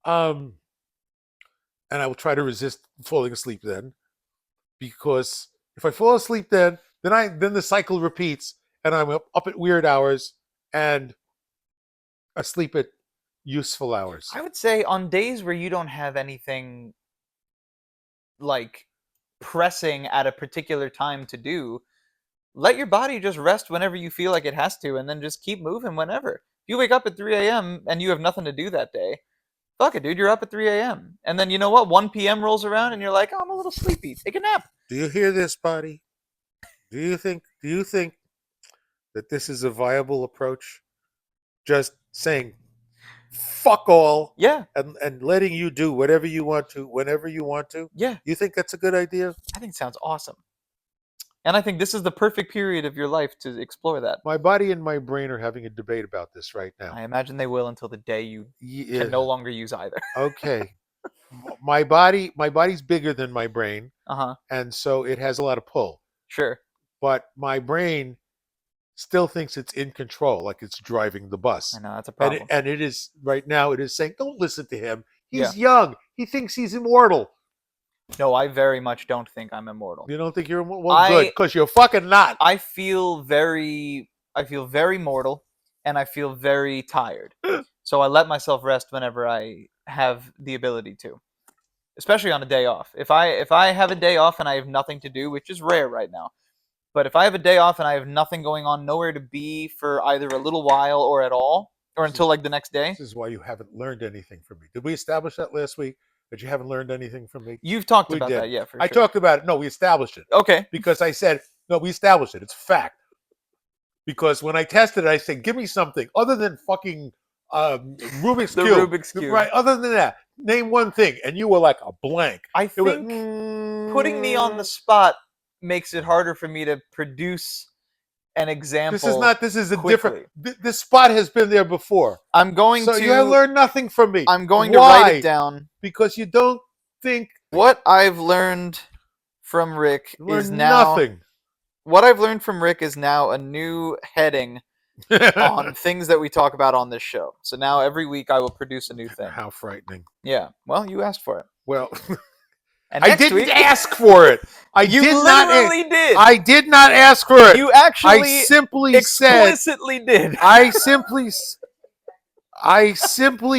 And I will try to resist falling asleep then, because if I fall asleep then the cycle repeats, and I'm up at weird hours and asleep at useful hours. I would say on days where you don't have anything like pressing at a particular time to do, let your body just rest whenever you feel like it has to, and then just keep moving whenever. If you wake up at 3 a.m. and you have nothing to do that day, fuck it, dude, you're up at 3 a.m. And then you know what? 1 p.m. rolls around and you're like, oh, I'm a little sleepy. Take a nap. Do you hear this, body? Do you think that this is a viable approach? Just saying fuck all, yeah, and letting you do whatever you want to whenever you want to. Yeah. You think that's a good idea? I think it sounds awesome. And I think this is the perfect period of your life to explore that. My body and my brain are having a debate about this right now. I imagine they will until the day you can no longer use either. Okay. My body's bigger than my brain. Uh-huh. And so it has a lot of pull. Sure. But my brain still thinks it's in control, like it's driving the bus. I know, that's a problem. And it is, right now, it is saying, don't listen to him. He's young. He thinks he's immortal. No, I very much don't think I'm immortal. You don't think you're immortal? Well, good, because you're fucking not. I feel very mortal, and I feel very tired. So I let myself rest whenever I have the ability to, especially on a day off. If I have a day off and I have nothing to do, which is rare right now, but if I have a day off and I have nothing going on, nowhere to be for either a little while or at all, or until like the next day. This is why you haven't learned anything from me. Did we establish that last week? That you haven't learned anything from me? You've talked about that, yeah, for sure. I talked about it. No, we established it. Okay. Because I said, no, we established it. It's fact. Because when I tested it, I said, give me something other than fucking Rubik's Cube. Rubik's Cube. Right, other than that, name one thing. And you were like a blank. I think putting me on the spot makes it harder for me to produce an example. This is a different. This spot has been there before. I'm going to. So you have learned nothing from me. I'm going to write it down. Because you don't think. What I've learned from Rick is now. Nothing. What I've learned from Rick is now a new heading on things that we talk about on this show. So now every week I will produce a new thing. How frightening. Yeah. Well, you asked for it. Well. And I didn't ask for it. You literally did. I did not ask for it. You actually explicitly did. I simply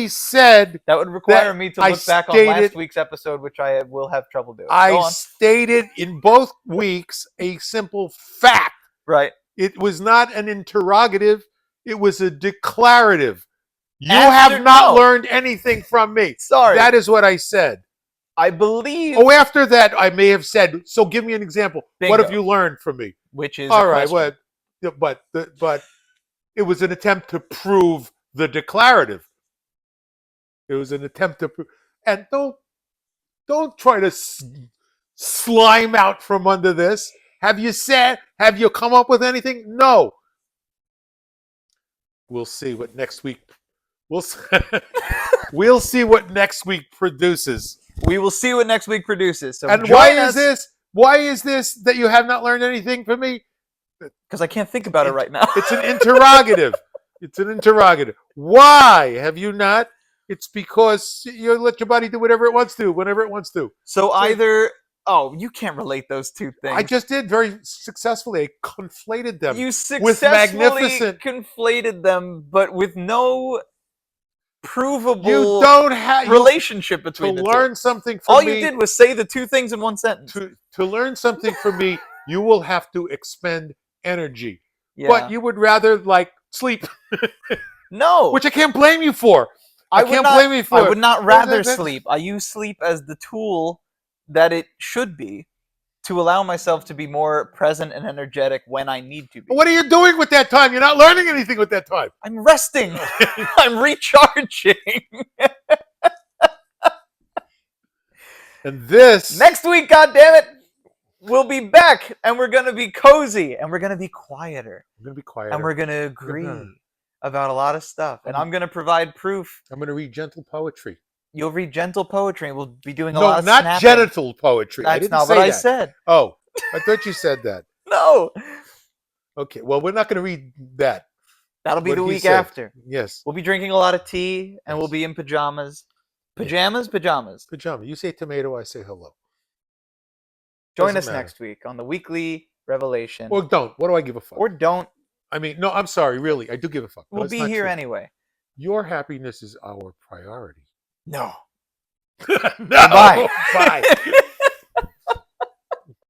said that would require me to look back on last week's episode, which I will have trouble doing. I stated in both weeks a simple fact. Right. It was not an interrogative. It was a declarative. You have not learned anything from me. Sorry. That is what I said. I believe. Oh, after that, I may have said, so give me an example. Bingo. What have you learned from me? Which is all right. Well, but it was an attempt to prove the declarative. It was an attempt to prove, and don't try to slime out from under this. Have you come up with anything? No. We'll see what next week. We'll see what next week produces. We will see what next week produces. So and why is this? Why is this that you have not learned anything from me? Because I can't think about it right now. It's an interrogative. It's an interrogative. Why have you not? It's because you let your body do whatever it wants to, whenever it wants to. So either, oh, you can't relate those two things. I just did very successfully. I conflated them. You successfully magnificent- conflated them, but with no provable You don't have relationship to between the learn two. something from All me. you did was say the two things in one sentence. To learn something from me, you will have to expend energy. Yeah. But you would rather like sleep, No, which I can't blame you for. I would can't not, blame you for. I would not rather That's- sleep. I use sleep as the tool that it should be to allow myself to be more present and energetic when I need to be. What are you doing with that time? You're not learning anything with that time. I'm resting. I'm recharging. And this Next week, goddammit, we'll be back and we're gonna be cozy and we're gonna be quieter I'm gonna be quiet. and we're gonna agree gonna- about a lot of stuff. And I'm gonna provide proof. I'm gonna read gentle poetry. You'll read gentle poetry and we'll be doing a No, lot of not snapping. genital poetry. I That's didn't not say what I that. said. Oh, I thought you said that. No. Okay, well, we're not gonna read that. That'll be What the he week said. after. Yes, We'll be drinking a lot of tea and we'll Yes. be in pajamas. Pajamas? Pajamas. pajama. You say tomato, I say hello. Join Doesn't us matter. next week on the weekly revelation. Or don't. What do I give a fuck? Or don't. I mean, no, I'm sorry, really. I do give a fuck. but We'll it's be not here true. anyway. Your happiness is our priority. No. No. Goodbye. Bye.